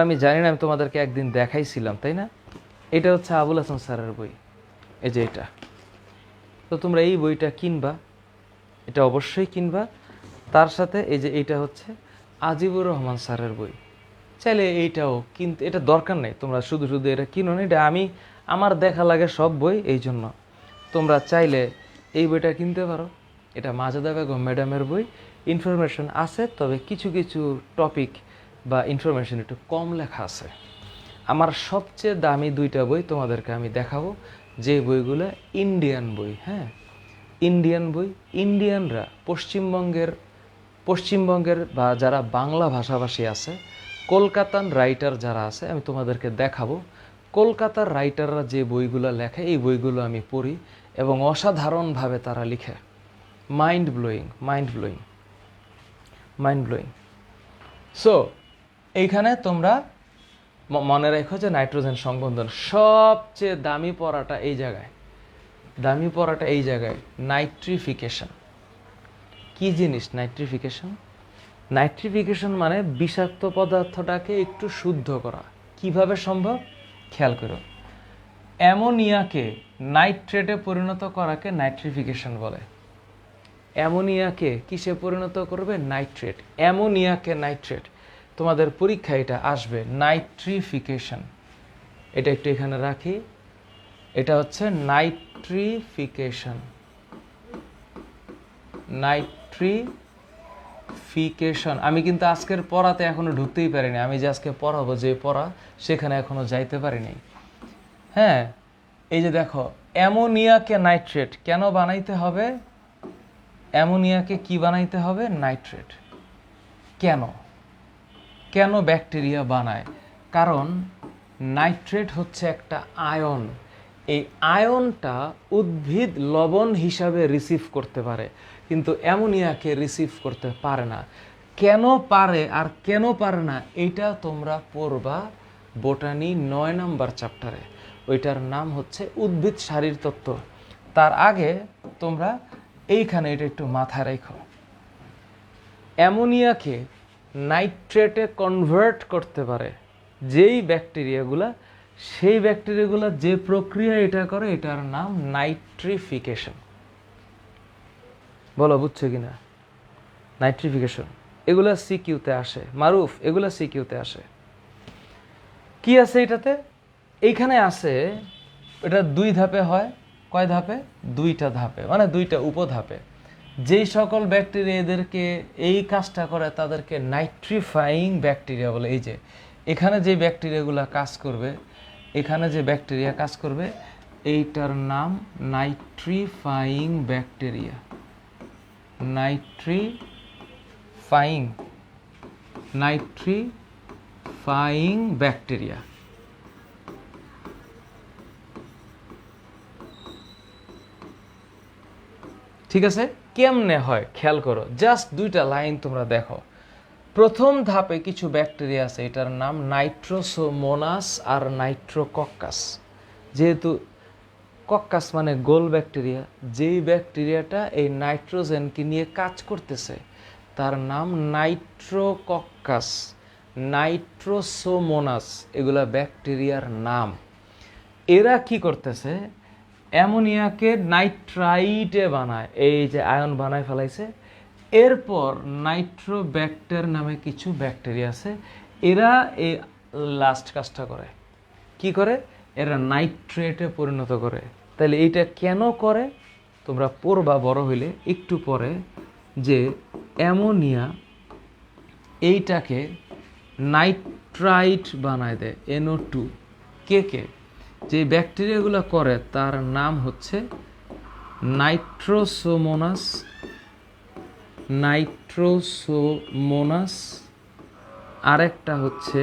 Speaker 1: আমি জানি না, আমি তোমাদেরকে একদিন দেখাইছিলাম, তাই না? এটা হচ্ছে আবুল হাসান স্যারের বই, এই যে এটা। তো তোমরা এই বইটা কিনবা, এটা অবশ্যই কিনবা। তার সাথে এই যে এইটা হচ্ছে আজিবুর রহমান স্যারের বই, চাইলে এইটাও কিনতে, এটা দরকার নেই তোমরা শুধু শুধু এটা কিনো না। এটা আমার দেখা লাগে সব বই, এই জন্য তোমরা চাইলে এই বইটা কিনতে পারো। এটা মাজেদা বেগম ম্যাডামের বই, ইনফরমেশন আছে, তবে কিছু কিছু টপিক বা ইনফরমেশন একটু কম লেখা আছে। আমার সবচেয়ে দামি দুইটা বই তোমাদেরকে আমি দেখাবো, যে বইগুলো ইন্ডিয়ান বই, হ্যাঁ, ইন্ডিয়ান বই। ইন্ডিয়ানরা পশ্চিমবঙ্গের বা যারা বাংলা ভাষাভাষী আছে, কলকাতান রাইটার যারা আছে, আমি তোমাদেরকে দেখাবো। কলকাতার রাইটাররা যে বইগুলো লেখে, এই বইগুলো আমি পড়ি এবং অসাধারণভাবে তারা লিখে। Mind blowing. সো এইখানে তোমরা মনে রেখো যে নাইট্রোজেন সংবন্ধন সবচেয়ে দামি পড়াটা এই জায়গায়, নাইট্রিফিকেশন। কি জিনিস নাইট্রিফিকেশন? মানে বিষাক্ত পদার্থটাকে একটু শুদ্ধ করা। কিভাবে সম্ভব? খেয়াল করো, অ্যামোনিয়াকে নাইট্রেটে পরিণত করাকে নাইট্রিফিকেশন বলে। অ্যামোনিয়াকে কিসে পরিণত করবে? নাইট্রেট। অ্যামোনিয়াকে নাইট্রেট, তোমাদের পরীক্ষায় এটা আসবে, নাইট্রিফিকেশন। এটা একটু এখানে রাখি, এটা হচ্ছে নাইট্রিফিকেশন। আমি কিন্তু আজকের পড়াতে এখনো ঢুকতেই পারিনি। আমি যে আজকে পড়াবো, যে পড়া, সেখানে এখনো যাইতে পারিনি। হ্যাঁ, এই যে দেখো, অ্যামোনিয়াকে নাইট্রেট কেন বানাইতে হবে? অ্যামোনিয়াকে কি বানাইতে হবে? নাইট্রেট। কেন ব্যাকটেরিয়া বানায়? কারণ নাইট্রেট হচ্ছে একটা আয়ন। এই আয়নটা উদ্ভিদ লবণ হিসাবে রিসিভ করতে পারে, কিন্তু অ্যামোনিয়াকে রিসিভ করতে পারে না। কেন পারে আর কেন পারে না, এইটা তোমরা পড়বা বোটানি 9 নম্বর চ্যাপ্টারে। ওইটার নাম হচ্ছে উদ্ভিদ শারীরতত্ত্ব। তার আগে তোমরা এইখানে এটা একটু মাথায় রেখো, অ্যামোনিয়াকে নাইট্রেটে কনভার্ট করতে পারে যেই ব্যাকটেরিয়াগুলা, সেই ব্যাকটেরিয়াগুলা যে প্রক্রিয়া এটা করে, এটার নাম নাইট্রিফিকেশন। বলো বুঝছো কিনা? নাইট্রিফিকেশন, এগুলো সিকিউতে আসে। মারুফ, এগুলো সিকিউতে আসে। কি আছে এটাতে? এইখানে আছে, এটা 2 ধাপে হয়। কয় ধাপে? 2টা ধাপে, মানে 2টা উপধাপে। যেই সকল ব্যাকটেরিয়া এদেরকে এই কাজটা করে তাদেরকে নাইট্রিফাইং ব্যাকটেরিয়া বলে। এই যে এখানে যে ব্যাকটেরিয়াগুলো কাজ করবে, এখানে যে ব্যাকটেরিয়া কাজ করবে, এইটার নাম নাইট্রিফাইং ব্যাকটেরিয়া। Nitrifying bacteria. ঠিক আছে? কেমনে হয় খেয়াল করো, জাস্ট 2টা লাইন তোমরা দেখো। প্রথম ধাপে কিছু ব্যাকটেরিয়া আছে, এটার নাম নাইট্রোসোমোনাস আর নাইট্রোকক্কাস। যেহেতু কক্কাস মানে গোল ব্যাকটেরিয়া, যেই ব্যাকটেরিয়াটা এই নাইট্রোজেনকে নিয়ে কাজ করতেছে তার নাম নাইট্রোকক্কাস, নাইট্রোসোমোনাস, এগুলা ব্যাকটেরিয়ার নাম। এরা কি করতেছে? অ্যামোনিয়াকে নাইট্রাইটে বানায়, এই যে আয়ন বানায় ফেলাইছে। এরপর নাইট্রোব্যাক্টার নামে কিছু ব্যাকটেরিয়া আছে, এরা এই লাস্ট কাজটা করে। কি করে? এরা নাইট্রেটে পরিণত করে। তাহলে এইটা কেন করে তোমরা পড়বা বড় হইলে একটু পরে, যে অ্যামোনিয়া এইটাকে নাইট্রাইট বানায় দেয়, NO2। কে যে ব্যাকটেরিয়াগুলো করে তার নাম হচ্ছে নাইট্রোসোমোনাস, আরেকটা হচ্ছে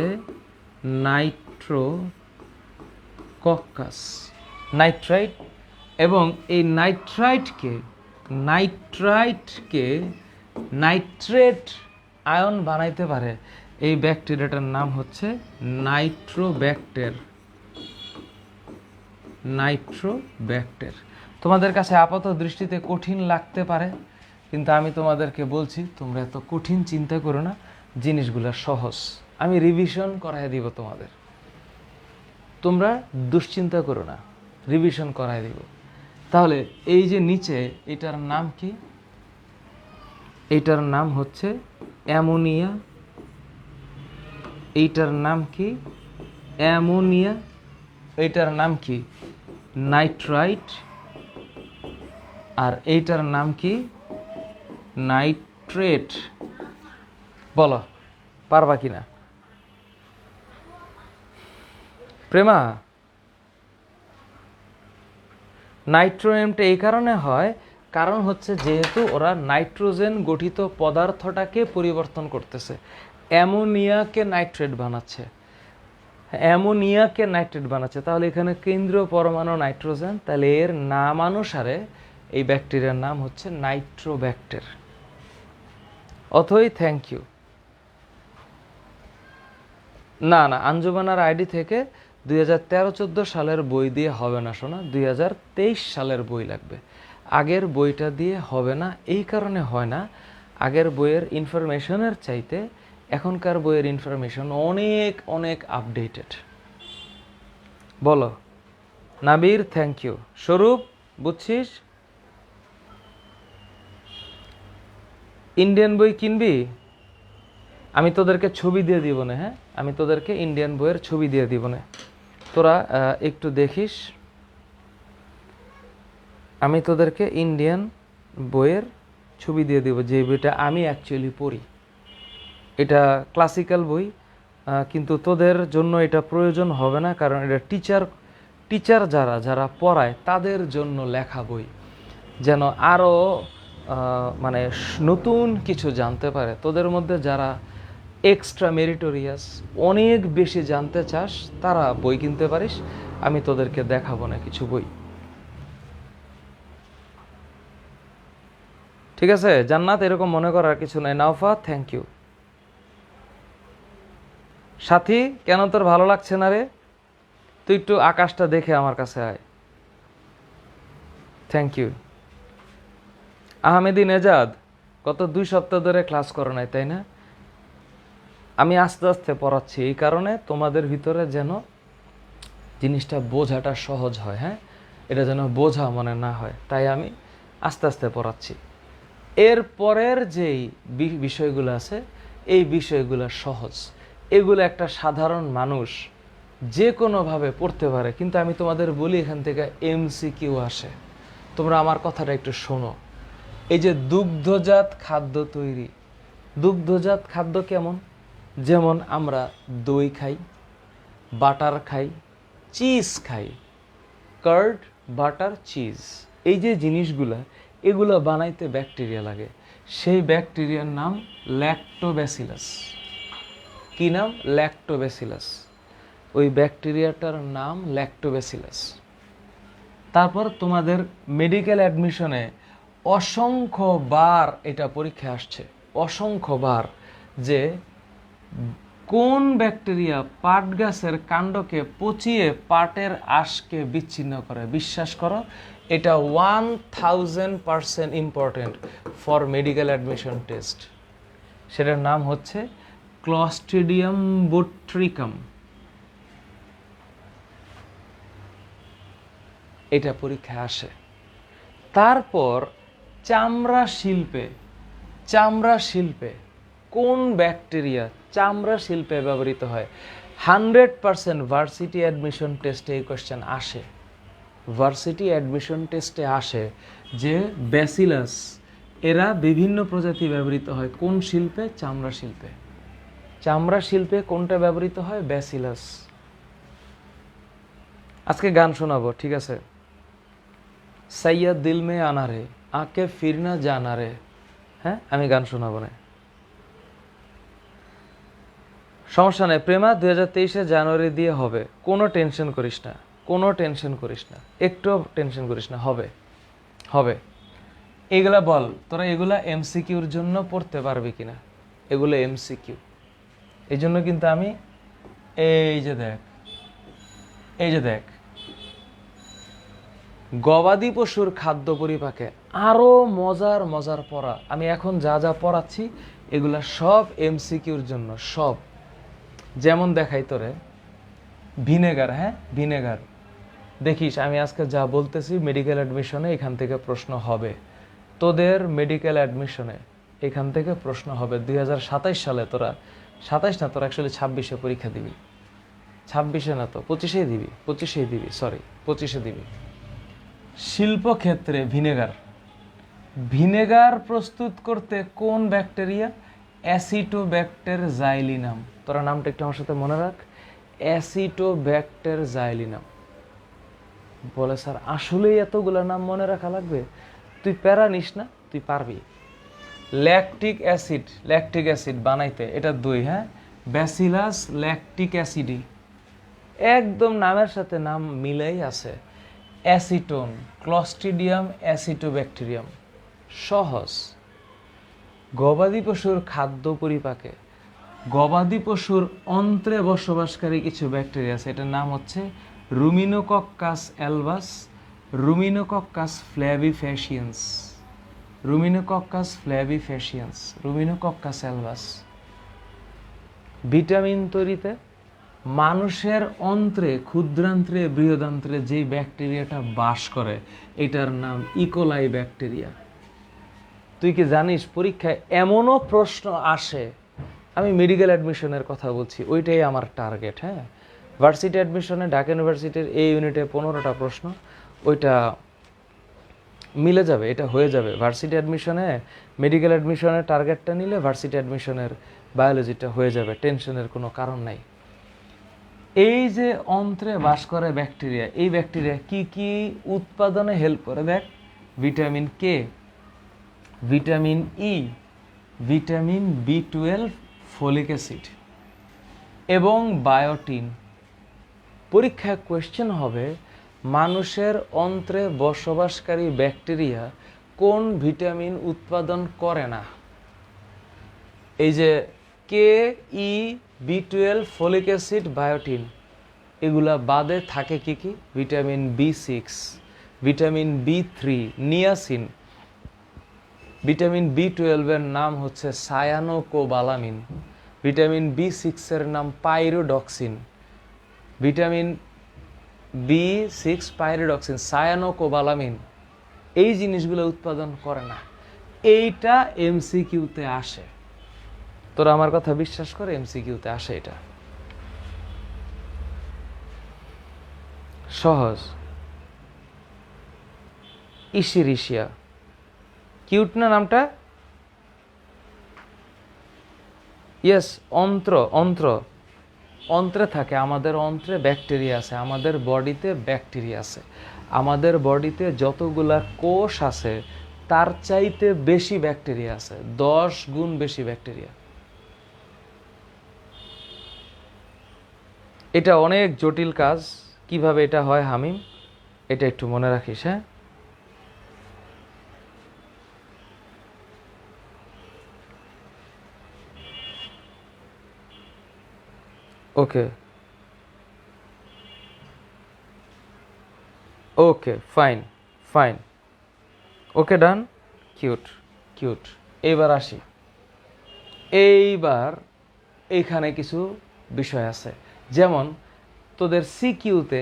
Speaker 1: নাইট্রোকক্কাস, নাইট্রাইট। এবং এই নাইট্রাইটকে নাইট্রেট আয়ন বানাইতে পারে এই ব্যাকটেরিয়াটার নাম হচ্ছে নাইট্রোব্যাক্টের। তোমাদের কাছে আপাত দৃষ্টিতে কঠিন লাগতে পারে, কিন্তু আমি তোমাদেরকে বলছি তোমরা এত কঠিন চিন্তা করো না, জিনিসগুলো সহজ। আমি রিভিশন করায় দিব তোমাদের, তোমরা দুশ্চিন্তা করো না, রিভিশন করায় দিব। তাহলে এই যে নিচে, এটার নাম কি? এইটার নাম হচ্ছে অ্যামোনিয়া। এইটার নাম কি? অ্যামোনিয়া। এইটার নাম কি? নাইট্রাইট। আর এইটার নাম কি? নাইট্রেট। বলো পারবা কিনা? প্রেমা, নাইট্রোএমটা এই কারণে হয়, কারণ হচ্ছে যেহেতু ওরা নাইট্রোজেন গঠিত পদার্থটাকে পরিবর্তন করতেছে, অ্যামোনিয়াকে নাইট্রেট বানাচ্ছে। তাহলে এখানে কেন্দ্রীয় পরমাণু নাইট্রোজেন, তাহলে এর নামানুসারে এই ব্যাকটেরিয়ার নাম হচ্ছে নাইট্রোব্যাক্টের। অথই থ্যাংক ইউ। না, আঞ্জুমানার আইডি থেকে 2013-14 সালের বই দিয়ে হবে না শোনা, 2023 সালের বই লাগবে। আগের বইটা দিয়ে হবে না, এই কারণে হয় না, আগের বইয়ের ইনফরমেশনের চাইতে এখনকার বইয়ের ইনফরমেশন অনেক অনেক আপডেটেড। বলো নাবির থ্যাংক ইউ। স্বরূপ বুঝছিস? ইন্ডিয়ান বই কিনবি? আমি তোদেরকে ছবি দিয়ে দিব না। হ্যাঁ, আমি তোদেরকে ইন্ডিয়ান বইয়ের ছবি দিয়ে দিব না, তোরা একটু দেখিস। আমি তোদেরকে ইন্ডিয়ান বইয়ের ছবি দিয়ে দিব, যে বইটা আমি অ্যাকচুয়ালি পড়ি। এটা ক্লাসিক্যাল বই, কিন্তু তোদের জন্য এটা প্রয়োজন হবে না, কারণ এটা টিচার যারা পড়ায় তাদের জন্য লেখা বই, যেন আরও মানে নতুন কিছু জানতে পারে। তোদের মধ্যে যারা এক্সট্রা মেরিটোরিয়াস, অনেক বেশি জানতে চাস, তারা বই কিনতে পারিস। আমি তোদেরকে দেখাবো না কিছু বই, ঠিক আছে? জান্নাত, এরকম মনে করার কিছু নাই। নাওফা থ্যাংক ইউ। সাথী, কেন তোর ভালো লাগছে না রে? তুই একটু আকাশটা দেখে আমার কাছে আয়। Thank you. আহমেদি নেজাদ, গত 2 সপ্তাহ ধরে ক্লাস করো নাই, তাই না? আমি আস্তে আস্তে পড়াচ্ছি, এই কারণে তোমাদের ভিতরে যেন জিনিসটা বোঝাটা সহজ হয়। হ্যাঁ, এটা যেন বোঝা মনে না হয়, তাই আমি আস্তে আস্তে পড়াচ্ছি। এর পরের যেই বিষয়গুলো আছে এই বিষয়গুলো সহজ, এগুলো একটা সাধারণ মানুষ যে কোনোভাবে পড়তে পারে। কিন্তু আমি তোমাদের বলি এখান থেকে এমসিকিউ আসে, তোমরা আমার কথাটা একটু শোনো। এই যে দুগ্ধজাত খাদ্য তৈরি, দুগ্ধজাত খাদ্য কেমন? যেমন আমরা দই খাই, বাটার খাই, চিজ খাই, কার্ড, বাটার, চিজ, এই যে জিনিসগুলা এগুলো বানাইতে ব্যাকটেরিয়া লাগে। সেই ব্যাকটেরিয়ার নাম ল্যাক্টোব্যাসিলাস। কি নাম? ল্যাক্টোব্যাসিলাস। ওই ব্যাকটেরিয়াটার নাম ল্যাক্টোব্যাসিলাস। তারপর তোমাদের মেডিকেল অ্যাডমিশনে অসংখ্যবার এটা পরীক্ষায় আসছে, অসংখ্যবার, যে কোন ব্যাকটেরিয়া পাট গাছের কাণ্ডকে পচিয়ে পাটের আঁশকে বিচ্ছিন্ন করে। বিশ্বাস করো, এটা 1000% important for medical admission test. সেটার নাম হচ্ছে ক্লস্ট্রিডিয়াম বোট্রিকাম। এটা পরীক্ষায় আসে। তারপর চামড়া শিল্পে, চামড়া শিল্পে কোন ব্যাকটেরিয়া চামড়া শিল্পে ব্যবহৃত হয়? 100% ভার্সিটি অ্যাডমিশন টেস্টে এই কোয়েশ্চেন আসে। ভার্সিটি অ্যাডমিশন টেস্টে আসে যে ব্যাসিলাস এরা বিভিন্ন প্রজাতি ব্যবহৃত হয় কোন শিল্পে? চামড়া শিল্পে। চামড়া শিল্পে কোনটা ব্যবহৃত হয়? ব্যাসিলাস। আজকে গান শোনাবো, ঠিক আছে? সাইয়া দিল মে আনা রে, আঁকে ফিরনা জানা রে। হ্যাঁ, আমি গান শোনাবো না, সমস্যা নেই। প্রেমা 2023 জানুয়ারি দিয়ে হবে, কোনো টেনশন করিস না, কোনো টেনশন করিস না, একটু টেনশন করিস না, হবে হবে। এগুলা বল, তোরা এগুলা এমসিকিউর জন্য পড়তে পারবি কিনা? এগুলো এমসিকিউ। এই জন্য কিন্তু আমি এই যে দেখ, এই যে দেখ, গবাদি পশুর খাদ্য পরিপাকে আরো মজার মজার পড়া। আমি এখন যা যা পড়াচ্ছি এগুলা সব এমসিকিউর জন্য, সব। যেমন দেখাই তোরে, ভিনেগার। হ্যাঁ, ভিনেগার। দেখিস আমি আজকে যা বলতেছি মেডিকেল অ্যাডমিশনে এখান থেকে প্রশ্ন হবে। তোদের মেডিকেল অ্যাডমিশনে এখান থেকে প্রশ্ন হবে। 2027 সালে তোরা, 27 না, তোরা অ্যাকচুয়ালি 26-এ পরীক্ষা দিবি। 26-এ না তো, 25-এই দিবি, 25-এই দিবি, সরি 25-এ দিবি। শিল্পক্ষেত্রে ভিনেগার, ভিনেগার প্রস্তুত করতে কোন ব্যাকটেরিয়া? অ্যাসিটোব্যাক্টের জাইলিনাম। তোরা নামটা একটু আমার সাথে মনে রাখ, অ্যাসিটোব্যাক্টের জাইলিনাম। বলে স্যার আসলেই এতগুলো নাম মনে রাখা লাগবে? তুই প্যারা নিস না, তুই পারবি। ল্যাকটিক অ্যাসিড, ল্যাকটিক অ্যাসিড বানাইতে এটা দই। হ্যাঁ, ব্যাসিলাস ল্যাকটিক অ্যাসিডি, একদম নামের সাথে নাম মিলেই আছে। Acetone, Clostridium acetobacterium. সহজ। গবাদি পশুর খাদ্য পরিপাকে গবাদি পশুর অন্ত্রে বসবাসকারী কিছু ব্যাকটেরিয়া আছে, এটার নাম হচ্ছে রুমিনোকক্কাস অ্যালবাস, রুমিনোকক্কাস ফ্ল্যাভিফ্যাসিয়েন্স, রুমিনোকক্কাস ফ্ল্যাভিফ্যাসিয়েন্স, রুমিনোকক্কাস অ্যালবাস। ভিটামিন তৈরিতে মানুষের অন্ত্রে, ক্ষুদ্রান্ত্রে, বৃহদান্ত্রে যেই ব্যাকটেরিয়াটা বাস করে এটার নাম ইকোলাই ব্যাকটেরিয়া। তুই কি জানিস পরীক্ষায় এমনও প্রশ্ন আসে? আমি মেডিকেল অ্যাডমিশনের কথা বলছি, ওইটাই আমার টার্গেট। হ্যাঁ, ভার্সিটি অ্যাডমিশনে ঢাকা ইউনিভার্সিটির এই ইউনিটে 15টা প্রশ্ন, ওইটা মিলে যাবে, এটা হয়ে যাবে। ভার্সিটি অ্যাডমিশনে, মেডিকেল অ্যাডমিশনের টার্গেটটা নিলে ভার্সিটি অ্যাডমিশনের বায়োলজিটা হয়ে যাবে, টেনশনের কোনো কারণ নাই। এই যে অন্ত্রে বাস করে ব্যাকটেরিয়া, এই ব্যাকটেরিয়া কি কি উৎপাদনে হেল্প করে? দেখ, vitamin K, vitamin E, vitamin B12, folic acid এবং বায়োটিন। পরীক্ষায় কোয়েশ্চেন হবে মানুষের অন্ত্রে বসবাসকারী ব্যাকটেরিয়া কোন ভিটামিন উৎপাদন করে না? এই যে কে, ই, B12, ফলিক অ্যাসিড, বায়োটিন, এগুলা বাদে থাকে কি কি? Vitamin B6, vitamin B3, niacin. Vitamin B12 এর নাম হচ্ছে সায়ানোকোবালামিন, ভিটামিন B6 এর নাম pyridoxine. Vitamin B6, pyridoxine, cyanocobalamin, এই জিনিসগুলো উৎপাদন করে না। এইটা এমসিকিউতে আসে, তোরা আমার কথা বিশ্বাস করে, এমসিকিউতে আসে। এটা সহজ। ইশিরিশিয়া, কিউট না নামটা? ইয়েস, অন্ত্র। অন্ত্র, অন্ত্রে থাকে, আমাদের অন্ত্রে ব্যাকটেরিয়া আছে, আমাদের বডিতে ব্যাকটেরিয়া আছে। আমাদের বডিতে যতগুলা কোষ আছে তার চাইতে বেশি ব্যাকটেরিয়া আছে, 10 গুণ বেশি ব্যাকটেরিয়া। এটা অনেক জটিল কাজ, কিভাবে এটা হয় হামিম, এটা একটু মনে রাখিস। হ্যাঁ, ওকে ওকে, ফাইন ফাইন, ওকে ডান, কিউট কিউট। এইবার আসি, এইবার এইখানে কিছু বিষয় আছে, যেমন তোদের সিকিউতে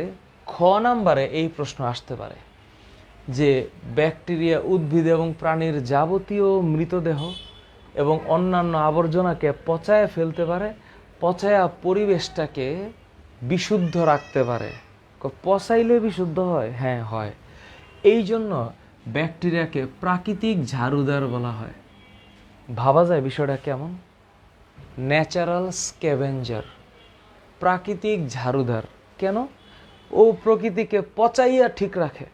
Speaker 1: খ নাম্বারে এই প্রশ্ন আসতে পারে যে ব্যাকটেরিয়া উদ্ভিদ এবং প্রাণীর যাবতীয় মৃতদেহ এবং অন্যান্য আবর্জনাকে পচায় ফেলতে পারে, পচায়া পরিবেশটাকে বিশুদ্ধ রাখতে পারে। পচাইলে বিশুদ্ধ হয়? হ্যাঁ হয়। এই জন্য ব্যাকটেরিয়াকে প্রাকৃতিক ঝাড়ুদার বলা হয়। ভাবা যায় বিষয়টা কেমন? ন্যাচারাল স্ক্যাভেঞ্জার, প্রাকৃতিক ঝাড়ুদার। কেন? ও প্রকৃতিকে পচাইয়া ঠিক রাখে।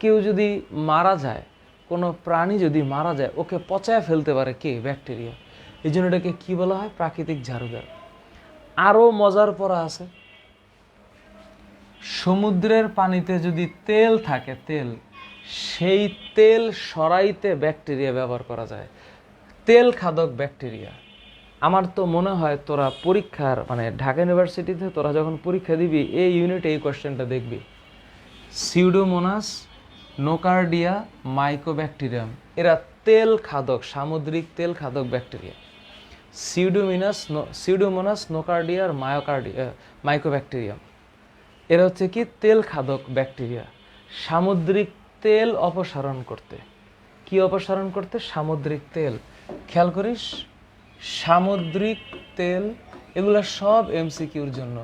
Speaker 1: কেউ যদি মারা যায়, কোনো প্রাণী যদি মারা যায়, ওকে পচায় ফেলতে পারে কে? ব্যাকটেরিয়া। এই জন্য এটাকে কী বলা হয়? প্রাকৃতিক ঝাড়ুদার। আরও মজার পড়া আছে, সমুদ্রের পানিতে যদি তেল থাকে, তেল, সেই তেল সরাইতে ব্যাকটেরিয়া ব্যবহার করা যায়, তেল খাদক ব্যাকটেরিয়া। আমার তো মনে হয় তোরা পরীক্ষার মানে ঢাকা ইউনিভার্সিটিতে তোরা যখন পরীক্ষা দিবি এই ইউনিটে এই কোয়েশ্চেনটা দেখবি। সিউডোমোনাস, নোকার্ডিয়া, মাইকোব্যাকটেরিয়াম, এরা তেল খাদক, সামুদ্রিক তেল খাদক ব্যাকটেরিয়া। সিউডোমোনাস, নোকার্ডিয়া আর মাইকোব্যাকটেরিয়াম, এরা হচ্ছে কি? তেল খাদক ব্যাকটেরিয়া। সামুদ্রিক তেল অপসারণ করতে। কি অপসারণ করতে? সামুদ্রিক তেল। খেয়াল করিস, সামুদ্রিক তেল, এগুলা সব এমসিকিউর জন্য।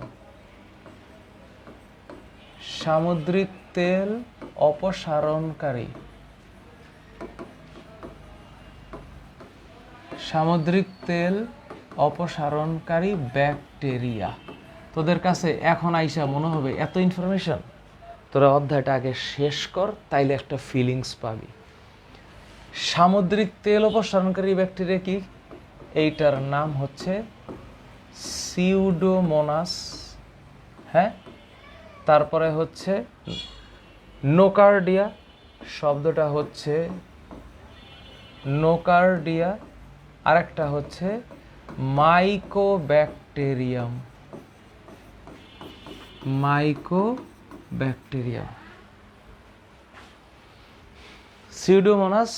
Speaker 1: সামুদ্রিক তেল অপসারণকারী, সামুদ্রিক তেল অপসারণকারী ব্যাকটেরিয়া। তোদের কাছে এখন আইসা মনে হবে এত ইনফরমেশন, তোরা অধ্যায়টা আগে শেষ কর, তাইলে একটা ফিলিংস পাবি। সামুদ্রিক তেল অপসারণকারী ব্যাকটেরিয়া কি? এইটার নাম হচ্ছে সিউডোমোনাস। হ্যাঁ, তারপরে হচ্ছে নোকার্ডিয়া, শব্দটা হচ্ছে নোকার্ডিয়া, আরেকটা হচ্ছে Mycobacterium, Mycobacterium. Pseudomonas,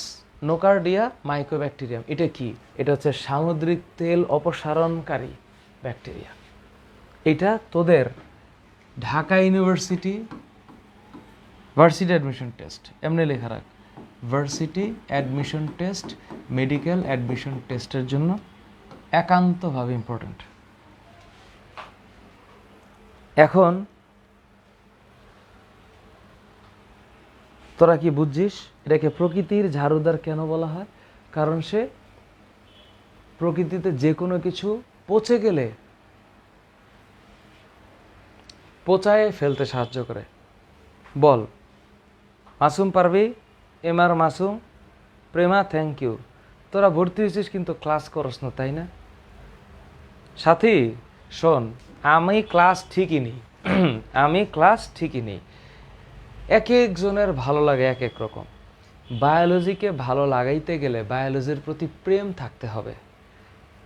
Speaker 1: Nocardia, Mycobacterium, এটা কি? এটা হচ্ছে সামুদ্রিক তেল অপসারণকারী ব্যাকটেরিয়া। এটা তোদের Dhaka university varsity admission test, এমনি লেখা রাখ, varsity admission test, medical admission টেস্টের জন্য একান্তভাবে ইম্পর্ট্যান্ট। এখন তোরা কি বুঝছিস এটাকে প্রকৃতির ঝাড়ুদার কেন বলা হয়? কারণ সে প্রকৃতিতে যে কোনো কিছু পচে গেলে পচায় ফেলতে সাহায্য করে। বল মাসুম পারবি? MR Masum, Prema thank you. তোরা ভর্তি হয়েছিস কিন্তু ক্লাস করস না, তাই না? সাথী শোন, আমি ক্লাস ঠিকই নিই, আমি ক্লাস ঠিকই নিই। এক একজনের ভালো লাগে এক এক রকম। বায়োলজিকে ভালো লাগাইতে গেলে বায়োলজির প্রতি প্রেম থাকতে হবে।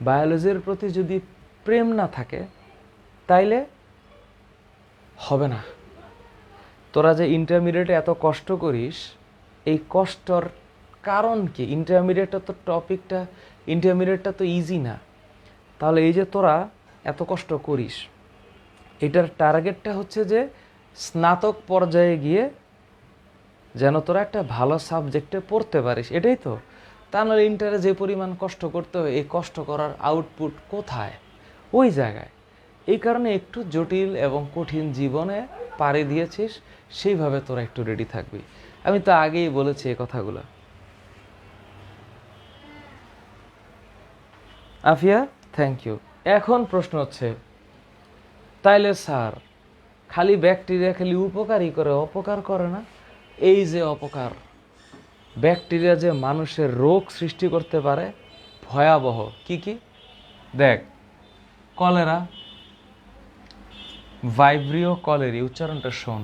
Speaker 1: বায়োলজির প্রতি যদি প্রেম না থাকে তাইলে হবে না। তোরা যে ইন্টারমিডিয়েটে এত কষ্ট করিস, এই কষ্টর কারণ কি? ইন্টারমিডিয়েটটা তো টপিকটা, ইন্টারমিডিয়েটটা তো ইজি না। তাহলে এই যে তোরা এত কষ্ট করিস, এটার টার্গেটটা হচ্ছে যে স্নাতক পর্যায়ে গিয়ে যেন তোরা একটা ভালো সাবজেক্টে পড়তে পারিস, এটাই তো। তা নাহলে ইন্টারে যে পরিমাণ কষ্ট করতে হয়, এই কষ্ট করার আউটপুট কোথায়? ওই জায়গায়। এই কারণে একটু জটিল এবং কঠিন জীবনে পাড়ি দিয়েছিস, সেইভাবে তোরা একটু রেডি থাকবি। আমি তো আগেই বলেছি এই কথাগুলো। Afia, thank you. এখন প্রশ্ন হচ্ছে, তাইলে স্যার খালি ব্যাকটেরিয়া খালি উপকারই করে, অপকার করে না? এই যে অপকার, ব্যাকটেরিয়া যে মানুষের রোগ সৃষ্টি করতে পারে ভয়াবহ। কি কি দেখ, কলেরা, ভাইব্রিও কলেরি, উচ্চারণটা শোন,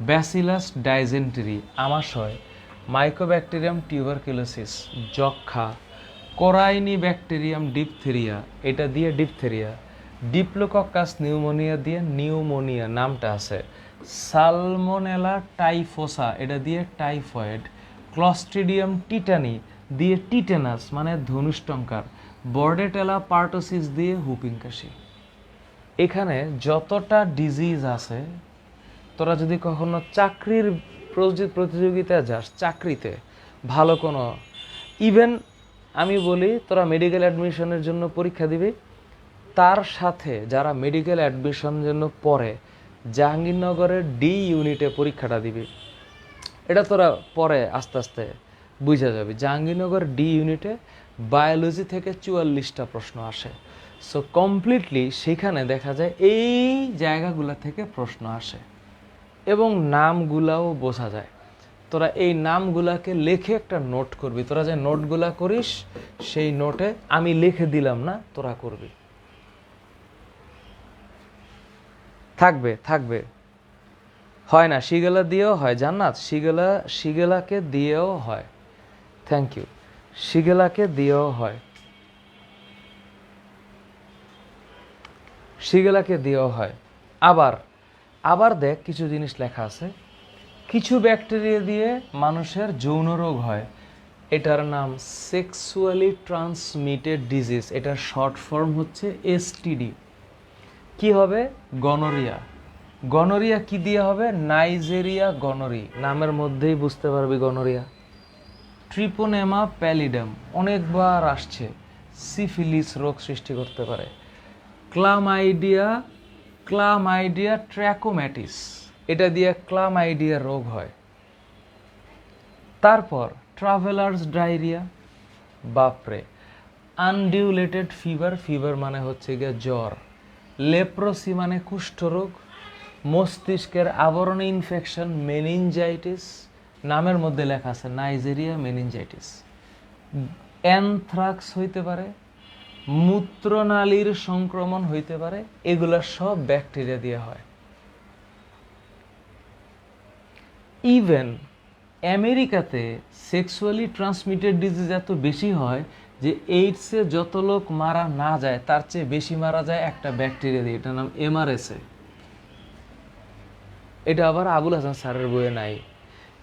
Speaker 1: ব্যাসিলাস ডাইজেন্টেরি আমাশয়, মাইকোব্যাকটেরিয়াম টিউবারকুলোসিস যক্ষা, কোরাইনি ব্যাকটেরিয়াম ডিপথেরিয়া, এটা দিয়ে ডিপথেরিয়া, ডিপ্লোকক্কাস নিউমোনিয়া দিয়ে নিউমোনিয়া নামটা আছে, সালমোনেলা টাইফোসা এটা দিয়ে টাইফয়েড, ক্লস্ট্রিডিয়াম টিটানি দিয়ে টিটেনাস মানে ধনুষ্টঙ্কার, বর্ডেটেলা পার্টোসিস দিয়ে হুপিং কাশি। এখানে যতটা ডিজিজ আছে, তোরা যদি কখনো চাকরির প্রতিযোগিতায় যাস, চাকরিতে ভালো কোনো, ইভেন আমি বলি তোরা মেডিকেল অ্যাডমিশনের জন্য পরীক্ষা দিবি, তার সাথে যারা মেডিকেল অ্যাডমিশনের জন্য পড়ে জাহাঙ্গীরনগরের ডি ইউনিটে পরীক্ষাটা দিবি, এটা তোরা পরে আস্তে আস্তে বুঝা যাবে। জাহাঙ্গীরনগর ডি ইউনিটে বায়োলজি থেকে 44টা প্রশ্ন আসে। সো কমপ্লিটলি সেখানে দেখা যায় এই জায়গাগুলো থেকে প্রশ্ন আসে এবং নামগুলাও বোঝা যায়। তোরা এই নামগুলাকে লিখে একটা নোট করবি। তোরা যে নোটগুলা করিস সেই নোটে আমি লিখে দিলাম না, তোরা করবি। থাকবে থাকবে, হয় না শিগেলা দিয়েও হয়, জান্নাত শিগেলাকে দিয়েও হয়। Thank you. শিগেলাকে দিয়েও হয়, শিগেলাকে দিয়েও হয়। আবার আবার দেখ, কিছু জিনিস লেখা আছে, কিছু ব্যাকটেরিয়া দিয়ে মানুষের যৌন রোগ হয়, এটার নাম সেক্সুয়ালি ট্রান্সমিটেড ডিজিজ, এটার শর্ট ফর্ম হচ্ছে এসটিডি। কি হবে? গনোরিয়া। গনোরিয়া কি দিয়ে হবে? নাইজেরিয়া গনোরি, নামের মধ্যেই বুঝতে পারবি গনোরিয়া। ট্রিপোনেমা প্যালিডাম অনেকবার আসছে, সিফিলিস রোগ সৃষ্টি করতে পারে। ক্লামাইডিয়া ট্র্যাকোম্যাটিস, এটা দিয়ে ক্লামাইডিয়া রোগ হয়। তারপর ট্রাভেলার্স ডায়রিয়া, বাপরে। আনডিউলেটেড ফিভার, ফিভার মানে হচ্ছে গিয়ে জ্বর। লেপ্রোসি মানে কুষ্ঠরোগ। মস্তিষ্কের আবরণী ইনফেকশন, মেনিনজাইটিস, নামের মধ্যে লেখা আছে নাইজেরিয়া মেনিনজাইটিস। অ্যানথ্রাক্স হইতে পারে, মূত্রনালীর সংক্রমণ হইতে পারে, এগুলা সব ব্যাকটেরিয়া দিয়ে হয়। ইভেন আমেরিকাতে সেক্সুয়ালি ট্রান্সমিটেড ডিজিজ এত বেশি হয় যে এইডসে যত লোক মারা না যায় তার চেয়ে বেশি মারা যায় একটা ব্যাকটেরিয়া দিয়ে, এটার নাম এমআরএসএ। এটা আবার আবুল হাসান স্যারের বইয়ে নাই।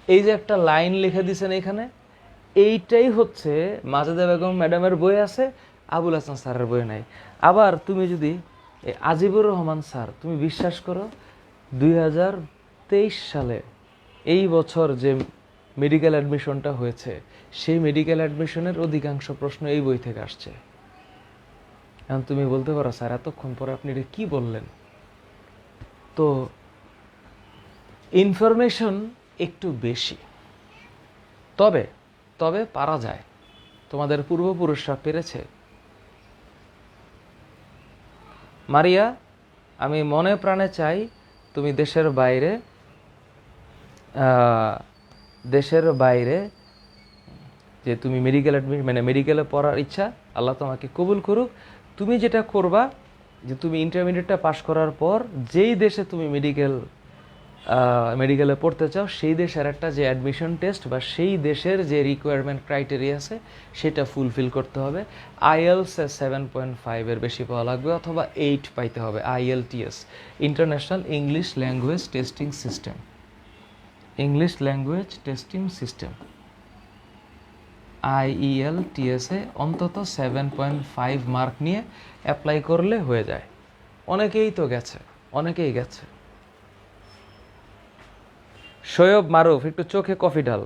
Speaker 1: এই যে একটা লাইন লিখে দিয়েছেন এখানে, এইটাই হচ্ছে মাজেদা বেগম ম্যাডামের বই আছে, আবুল হাসান স্যারের বই নাই। আবার তুমি যদি আজিবুর রহমান স্যার, তুমি বিশ্বাস করো 2023 সালে এই বছর যে মেডিকেল অ্যাডমিশনটা হয়েছে, সেই মেডিকেল অ্যাডমিশনের অধিকাংশ প্রশ্ন এই বই থেকে আসছে। এখন তুমি বলতে পারো স্যার এতক্ষণ পরে আপনি এটা কী বললেন? তো ইনফরমেশন একটু বেশি, তবে তবে পারা যায়। তোমাদের পূর্বপুরুষরা পেরেছে। মারিয়া, আমি মনে প্রাণে চাই তুমি দেশের বাইরে যে তুমি মেডিকেলে পড়ার ইচ্ছা, আল্লাহ তোমাকে কবুল করুক। তুমি যেটা করবা যে তুমি ইন্টারমিডিয়েটটা পাশ করার পর যেই দেশে তুমি মেডিকেলে পড়তে চাও সেই দেশের একটা যে অ্যাডমিশন টেস্ট বা সেই দেশের যে রিকোয়ারমেন্ট ক্রাইটেরিয়া আছে সেটা ফুলফিল করতে হবে। IELTS 7.5 এর বেশি পাওয়া লাগবে অথবা 8 পাইতে হবে। IELTS, international English language testing system, English language testing system, IELTS এ অন্তত 7.5 মার্ক নিয়ে অ্যাপ্লাই করলে হয়ে যায়। অনেকেই তো গেছে, অনেকেই গেছে। শোয়েব মারুফ, একটু চোখে কফি ঢাল,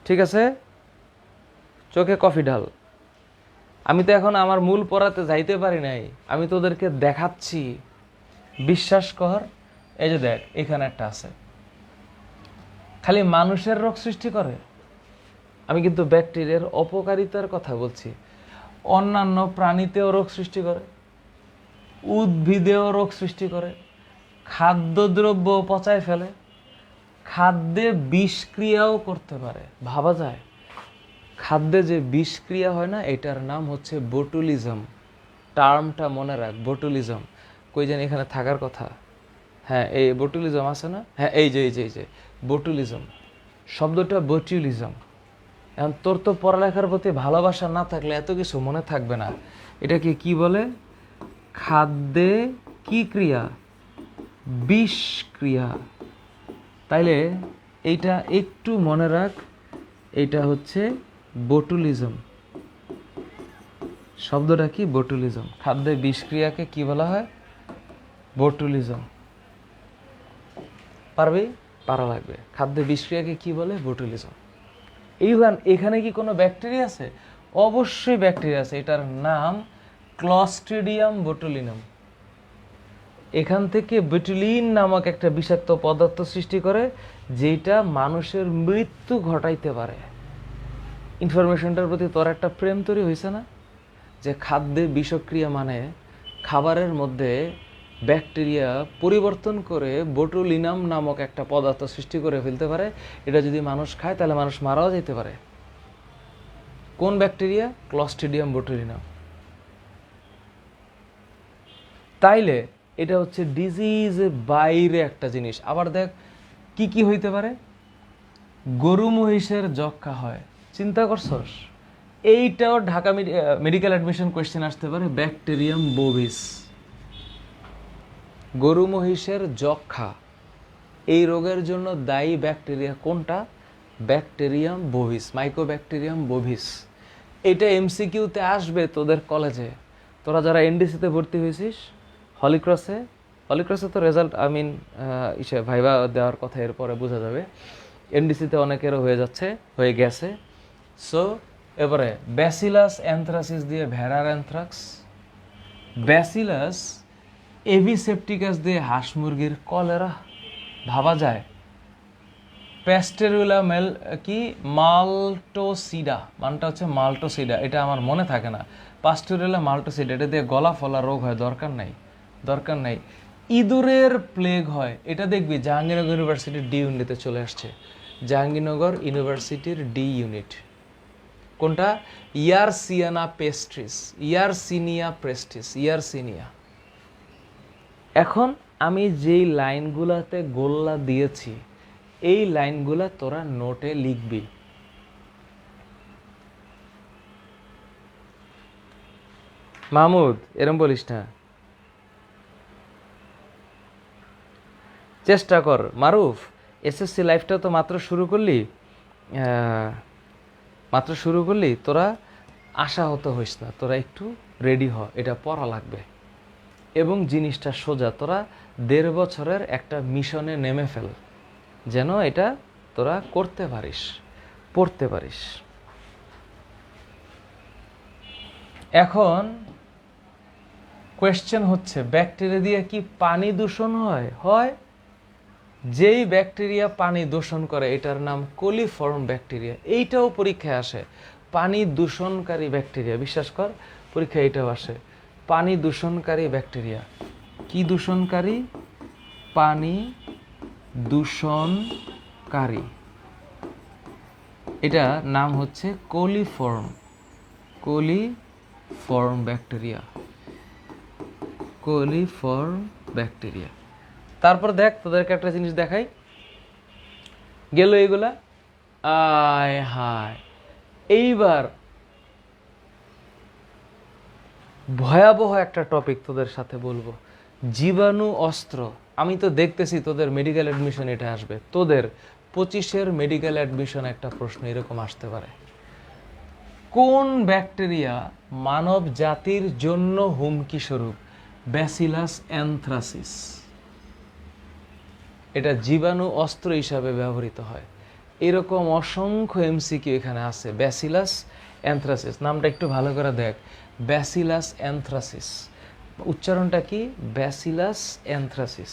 Speaker 1: ঠিক আছে? চোখে কফি ঢাল। আমি তো এখন আমার মূল পড়াতে যাইতে পারি নাই, আমি তোদেরকে দেখাচ্ছি। বিশ্বাস কর, এই যে দেখ এখানে একটা আছে, খালি মানুষের রোগ সৃষ্টি করে। আমি কিন্তু ব্যাকটেরিয়ার অপকারিতার কথা বলছি। অন্যান্য প্রাণীতেও রোগ সৃষ্টি করে, উদ্ভিদেও রোগ সৃষ্টি করে, খাদ্যদ্রব্য পচায় ফেলে, খাদ্যে বিষক্রিয়াও করতে পারে। ভাবা যায়, খাদ্যে যে বিষক্রিয়া হয় না, এটার নাম হচ্ছে বোটুলিজম। টার্মটা মনে রাখ, বোটুলিজম। কই জানি এখানে থাকার কথা। হ্যাঁ, এই বোটুলিজম আছে না? হ্যাঁ, এই যে বোটুলিজম শব্দটা, বোটুলিজম। এখন তোর তো পড়ালেখার প্রতি ভালোবাসা না থাকলে এত কিছু মনে থাকবে না। এটাকে কি বলে? খাদ্যে কি ক্রিয়া? বিষক্রিয়া। তাইলে এইটা একটু মনে রাখ, এইটা হচ্ছে বোটুলিজম। শব্দটা কি? বোটুলিজম। খাদ্যে বিষক্রিয়াকে কি বলা হয়? বোটুলিজম। পারবি? পারা লাগবে। খাদ্যে বিষক্রিয়াকে কি বলে? বোটুলিজম। এখানে কি কোনো ব্যাকটেরিয়া আছে? অবশ্যই ব্যাকটেরিয়া আছে। এটার নাম ক্লস্ট্রিডিয়াম বোটুলিনাম। এখান থেকে বোটুলিন নামক একটা বিষাক্ত পদার্থ সৃষ্টি করে, যেটা মানুষের মৃত্যু ঘটাইতে পারে। ইনফরমেশনটার প্রতি তোর একটা প্রেম তৈরি হয়েছে না? যে খাদ্যে বিষক্রিয়া মানে খাবারের মধ্যে ব্যাকটেরিয়া পরিবর্তন করে বোটুলিনাম নামক একটা পদার্থ সৃষ্টি করে ফেলতে পারে। এটা যদি মানুষ খায় তাহলে মানুষ মারাও যেতে পারে। কোন ব্যাকটেরিয়া? Clostridium botulinum. তাইলে এটা হচ্ছে ডিজিজের বাইরে একটা জিনিস। আবার দেখ কি কি হইতে পারে। গরু মহিষের যক্ষা হয়, চিন্তা করছস? এইটাও ঢাকা মেডিকেল অ্যাডমিশন কোয়েশ্চেন আসতে পারে। ব্যাকটেরিয়াম বোভিস, গরু মহিষের যক্ষা, এই রোগের জন্য দায়ী ব্যাকটেরিয়া কোনটা? Bacterium bovis, Mycobacterium bovis. এটা এমসিকিউতে আসবে তোদের কলেজে। তোরা যারা এনডিসিতে ভর্তি হয়েছিস, হলিক্রসে তো রেজাল্ট ভাইবা দেওয়ার কথা, এরপরে বোঝা যাবে। এনডিসিতে অনেকেরও হয়ে গেছে। সো এবারে ব্যাসিলাস অ্যানথ্রাসিস দিয়ে ভেড়ার অ্যানথ্রাক্স, ব্যাসিলাস এভিসেপ্টিকাস দিয়ে হাঁস মুরগির কলেরা। ভাবা যায়। প্যাস্টেরুলা মাল্টোসিডা, মানটা হচ্ছে মাল্টোসিডা, এটা আমার মনে থাকে না। পাস্টেরুলা মাল্টোসিডা, এটা দিয়ে গলা ফলা রোগ হয়, দরকার নাই। ইঁদুরের প্লেগ হয়, এটা দেখবি জাহাঙ্গীরনগর ইউনিভার্সিটির ডি ইউনিটে চলে আসছে। জাহাঙ্গীরনগর ইউনিভার্সিটির ডি ইউনিট কোনটা? ইয়ারসিনিয়া। এখন আমি যেই লাইনগুলাতে গোল্লা দিয়েছি, এই লাইনগুলা তোরা নোটে লিখবি। মাহমুদ, এরম বলিস না, চেষ্টা কর। মারুফ, এসএসসি লাইফটা তো মাত্র শুরু করলি, তোরা আশাহত হইস না, তোরা একটু রেডি হ, এটা পড়া লাগবে। এবং জিনিসটা সোজা, তোরা 1.5 বছরের একটা মিশনে নেমে ফেল, যেন এটা তোরা করতে পারিস, পড়তে পারিস। এখন কোয়েশ্চেন হচ্ছে, ব্যাকটেরিয়া দিয়ে কি পানি দূষণ হয়? যেই ব্যাকটেরিয়া পানি দূষণ করে এটার নাম কোলিফর্ম ব্যাকটেরিয়া। এইটাও পরীক্ষায় আসে, পানি দূষণকারী ব্যাকটেরিয়া। বিশ্বাস কর, পরীক্ষায় এটাও আসে, পানি দূষণকারী ব্যাকটেরিয়া। কি দূষণকারী? পানি দূষণকারী। এটা নাম হচ্ছে কোলিফর্ম ব্যাকটেরিয়া। তারপর দেখ, তোদেরকে একটা জিনিস দেখাই, গেল এগুলা। আয় হায়, এইবার ভয়াবহ একটা টপিক তোদের সাথে বলবো, জীবাণু অস্ত্র। আমি তো দেখতেছি তোদের মেডিকেল অ্যাডমিশন এটা আসবে, তোদের 25-এর মেডিকেল অ্যাডমিশন একটা প্রশ্ন এরকম আসতে পারে। কোন ব্যাকটেরিয়া মানব জাতির জন্য হুমকি স্বরূপ? ব্যাসিলাস অ্যানথ্রাসিস। এটা জীবাণু অস্ত্র হিসাবে ব্যবহৃত হয়। এরকম অসংখ্য এমসিকিউ এখানে আছে। ব্যাসিলাস অ্যানথ্রাসিস, নামটা একটু ভালো করে দেখ, ব্যাসিলাস অ্যানথ্রাসিস, উচ্চারণটা কি, ব্যাসিলাস অ্যানথ্রাসিস।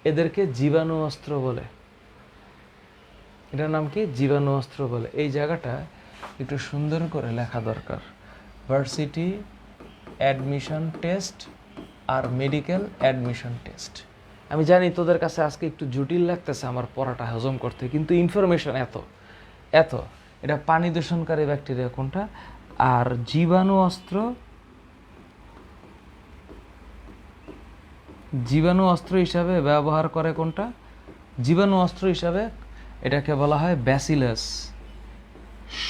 Speaker 1: এদেরকে জীবাণু অস্ত্র বলে, এটার নাম কি, জীবাণু অস্ত্র বলে। এই জায়গাটা একটু সুন্দর করে লেখা দরকার, ভার্সিটি অ্যাডমিশন টেস্ট আর মেডিকেল অ্যাডমিশন টেস্ট। আমি জানি তোদের কাছে আজকে একটু জটিল লাগতেছে আমার পড়াটা হজম করতে, কিন্তু ইনফরমেশন এত এত, এটা পানি দূষণকারী ব্যাকটেরিয়া কোনটা, আর জীবাণু অস্ত্র, জীবাণু অস্ত্র হিসাবে ব্যবহার করে কোনটা, জীবাণু অস্ত্র হিসাবে এটাকে বলা হয় ব্যাসিলাস,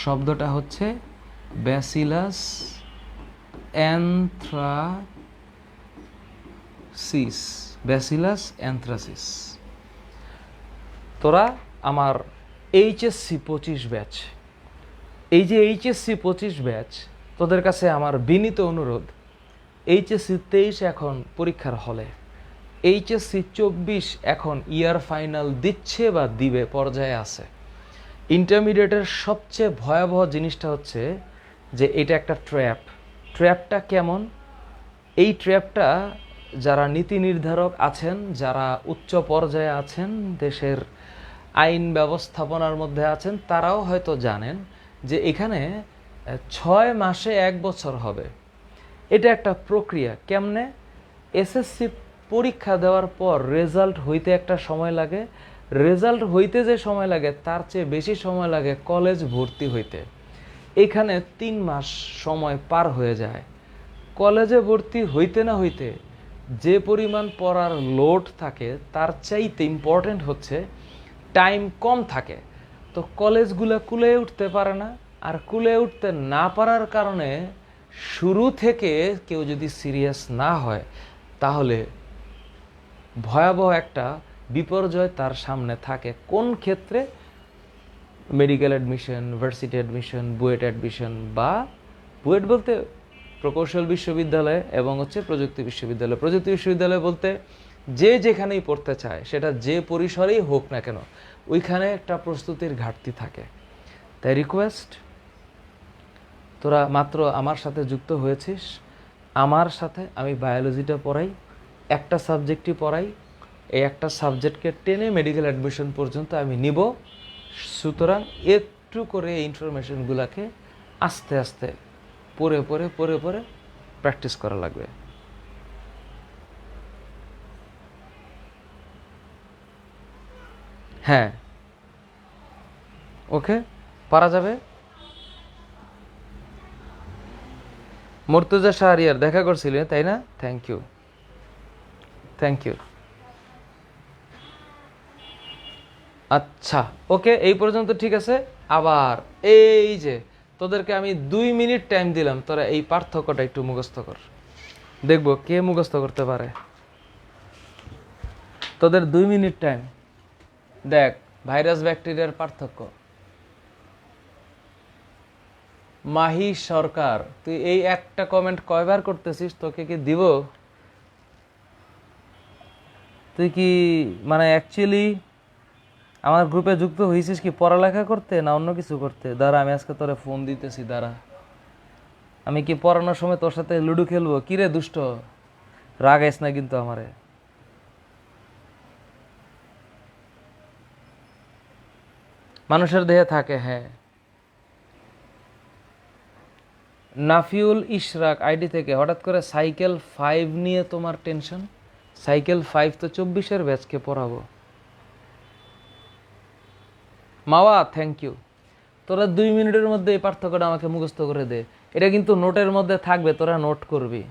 Speaker 1: শব্দটা হচ্ছে ব্যাসিলাস অ্যানথ্রাসিস, ব্যাসিলাস অ্যানথ্রাসিস। তোরা আমার এইচএসসি 25 ব্যাচ, এই যে এইচএসসি 25 ব্যাচ, তোদের কাছে আমার বিনীত অনুরোধ, এইচএসসি 23 এখন পরীক্ষার হলে, এইচএসসি 24 এখন ইয়ার ফাইনাল দিচ্ছে বা দিবে পর্যায়ে আছে। ইন্টারমিডিয়েটের সবচেয়ে ভয়াবহ জিনিসটা হচ্ছে যে এটা একটা ট্র্যাপ। ট্র্যাপটা কেমন, এই ট্র্যাপটা যারা নীতি নির্ধারক আছেন, যারা উচ্চ পর্যায়ে আছেন, দেশের আইন ব্যবস্থাপনার মধ্যে আছেন, তারাও হয়তো জানেন যে এখানে 6 মাসে 1 বছর হবে। এটা একটা প্রক্রিয়া। কেমনে, এসএসসি পরীক্ষা দেওয়ার পর রেজাল্ট হইতে একটা সময় লাগে, রেজাল্ট হইতে যে সময় লাগে তার চেয়ে বেশি সময় লাগে কলেজ ভর্তি হইতে। এখানে 3 মাস সময় পার হয়ে যায়। কলেজে ভর্তি হইতে না হইতে যে পরিমাণ পড়ার লোড থাকে তার চাইতে ইম্পর্টেন্ট হচ্ছে টাইম কম থাকে। তো কলেজগুলো কুলে উঠতে পারে না, আর কুলে উঠতে না পারার কারণে শুরু থেকে কেউ যদি সিরিয়াস না হয় তাহলে ভয়াবহ একটা বিপর্যয় তার সামনে থাকে। কোন ক্ষেত্রে, medical admission, varsity admission, BUET admission, বা বুয়েট বলতে প্রকৌশল বিশ্ববিদ্যালয় এবং হচ্ছে প্রযুক্তি বিশ্ববিদ্যালয়। প্রযুক্তি বিশ্ববিদ্যালয় বলতে যে যেখানেই পড়তে চায়, সেটা যে পরিসরেই হোক না কেন, ওইখানে একটা প্রস্তুতির ঘাটতি থাকে। তাই রিকোয়েস্ট, তোরা মাত্র আমার সাথে যুক্ত হয়েছিস, আমার সাথে আমি বায়োলজিটা পড়াই, একটা সাবজেক্টই পড়াই, এই একটা সাবজেক্টকে টেনে মেডিকেল অ্যাডমিশন পর্যন্ত আমি নিব। সুতরাং একটু করে এই ইনফরমেশনগুলোকে আস্তে আস্তে পড়ে পড়ে পড়ে পড়ে প্র্যাকটিস করা লাগবে। হ্যাঁ, ওকে, পারা যাবে। মুর্তজা শাহরিয়ার দেখা করছিলে তাই না? Thank you, thank you. আচ্ছা, ওকে, এই পর্যন্ত ঠিক আছে। আবার এই যে তোদেরকে আমি 2 মিনিট টাইম দিলাম, তোরা এই পার্থক্যটা একটু মুখস্থ কর, দেখবো কে মুখস্থ করতে পারে। তোদের 2 মিনিট টাইম, দেখ ভাইরাস ব্যাকটেরিয়ার পার্থক্য। মাহি সরকার, তুই এই একটা কমেন্ট কয়বার করতেছিস, তোকে কি দিব? তুই কি মানে অ্যাকচুয়ালি আমার গ্রুপে যুক্ত হয়েছিস কি পড়ালেখা করতে না অন্য কিছু করতে? দাঁড়া, আমি আজকে তোরে ফোন দিতেছি, দাঁড়া। আমি কি পড়ানোর সময় তোর সাথে লুডো খেলবো? কিরে দুষ্ট, রাগাইস না কিন্তু আমারে। মানুষের দেহে থাকে, হ্যাঁ। নাফিউল ইশরাক আইডি থেকে, হঠাৎ করে সাইকেল 5 নিয়ে তোমার টেনশন? সাইকেল 5 তো 24-এর ব্যাচকে পড়াবো। মাওয়া, থ্যাংক ইউ। তোরা 2 মিনিটের মধ্যে এই পার্থক্যটা আমাকে মুখস্থ করে দে। এটা কিন্তু নোটের মধ্যে থাকবে, তোরা নোট করবি।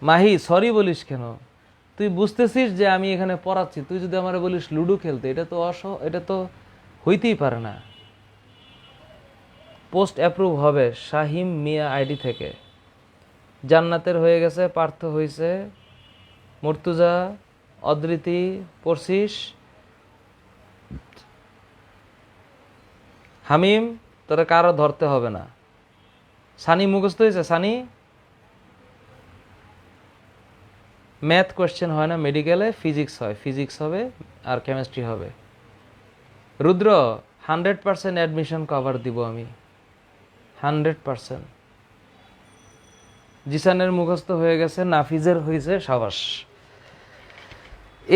Speaker 1: মাহি, সরি বলিস কেন? তুই বুঝতেছিস যে আমি এখানে পড়াচ্ছি, তুই যদি আমার বলিস লুডো খেলতে, এটা তো হইতেই পারে না। পোস্ট অ্যাপ্রুভ হবে শাহিম মিয়া আইডি থেকে। জান্নাতের হয়ে গেছে, পার্থ হয়েছে, মুর্তুজা, অদৃতি পড়ছিস, হামিম, তোরা কারো ধরতে হবে না। সানি মুখস্থ হয়েছে, সানি। ম্যাথ কোয়েশ্চেন হয় না মেডিকেলে, ফিজিক্স হয়, ফিজিক্স হবে আর কেমিস্ট্রি হবে। রুদ্র 100% অ্যাডমিশন কভার দিব আমি, 100%। জিসানের মুখস্থ হয়ে গেছে, নাফিজের হয়েছে, সাবাস।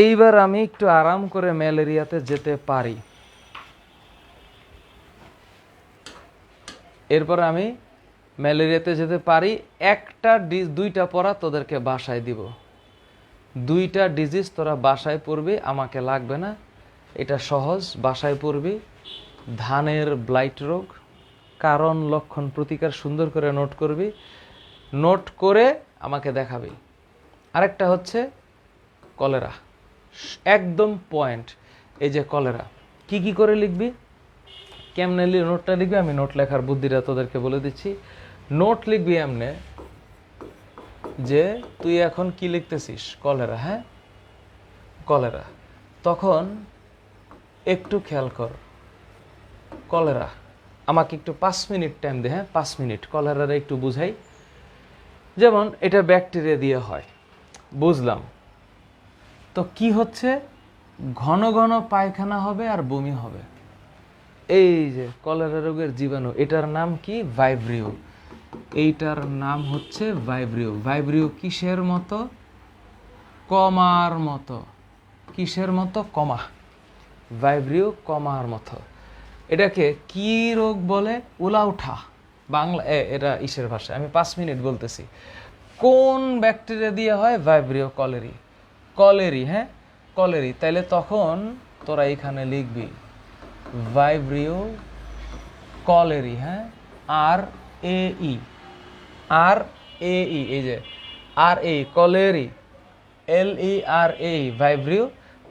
Speaker 1: এইবার আমি একটু আরাম করে ম্যালেরিয়াতে যেতে পারি। এরপর আমি ম্যালেরিয়াতে যেতে পারি। দুইটা পড়া তোদেরকে বাসায় দিব, 2টা ডিজিজ তোরা বাসায় পড়বি, আমাকে লাগবে না, এটা সহজ, বাসায় পড়বি। ধানের ব্লাইট রোগ, কারণ লক্ষণ প্রতিকার সুন্দর করে নোট করবি, নোট করে আমাকে দেখাবি। আরেকটা হচ্ছে কলেরা, একদম পয়েন্ট। এই যে কলেরা কি কি করে লিখবি, কেমনে নোটটা লিখবি, আমি নোট লেখার বুদ্ধিটা তোদেরকে বলে দিচ্ছি। নোট লিখবি এমনে যে তুই এখন কি লিখতেছিস, কলেরা, হ্যাঁ কলেরা, তখন একটু খেয়াল কর, কলেরা, আমাকে একটু 5 মিনিট টাইম দে, হ্যাঁ 5 মিনিট, কলেরারে একটু বুঝাই। যেমন এটা ব্যাকটেরিয়া দিয়ে হয়, বুঝলাম, তো কি হচ্ছে, ঘন ঘন পায়খানা হবে আর বমি হবে। এই যে কলেরা রোগের জীবাণু, এটার নাম কি, ভাইব্রিও। এইটার নাম হচ্ছে ভাইব্রিও। ভাইব্রিও কিসের মতো, কমার মতো। কিসের মতো, কমা। ভাইব্রিও কমার মতো। এটাকে কি রোগ বলে, উলাউঠা বাংলা, এটা ইসের ভাষায়, আমি 5 মিনিট বলতেছি। কোন ব্যাকটেরিয়া দিয়ে হয়, ভাইব্রিও কলেরি। কলেরি, হ্যাঁ কলেরি। তাইলে তখন তোরা এখানে লিখবি ভাইব্রিও কলেরি, হ্যাঁ, আর এ ই, আর এ ই, এই যে আর এ কলেরি, LERA, ভাইব্রিও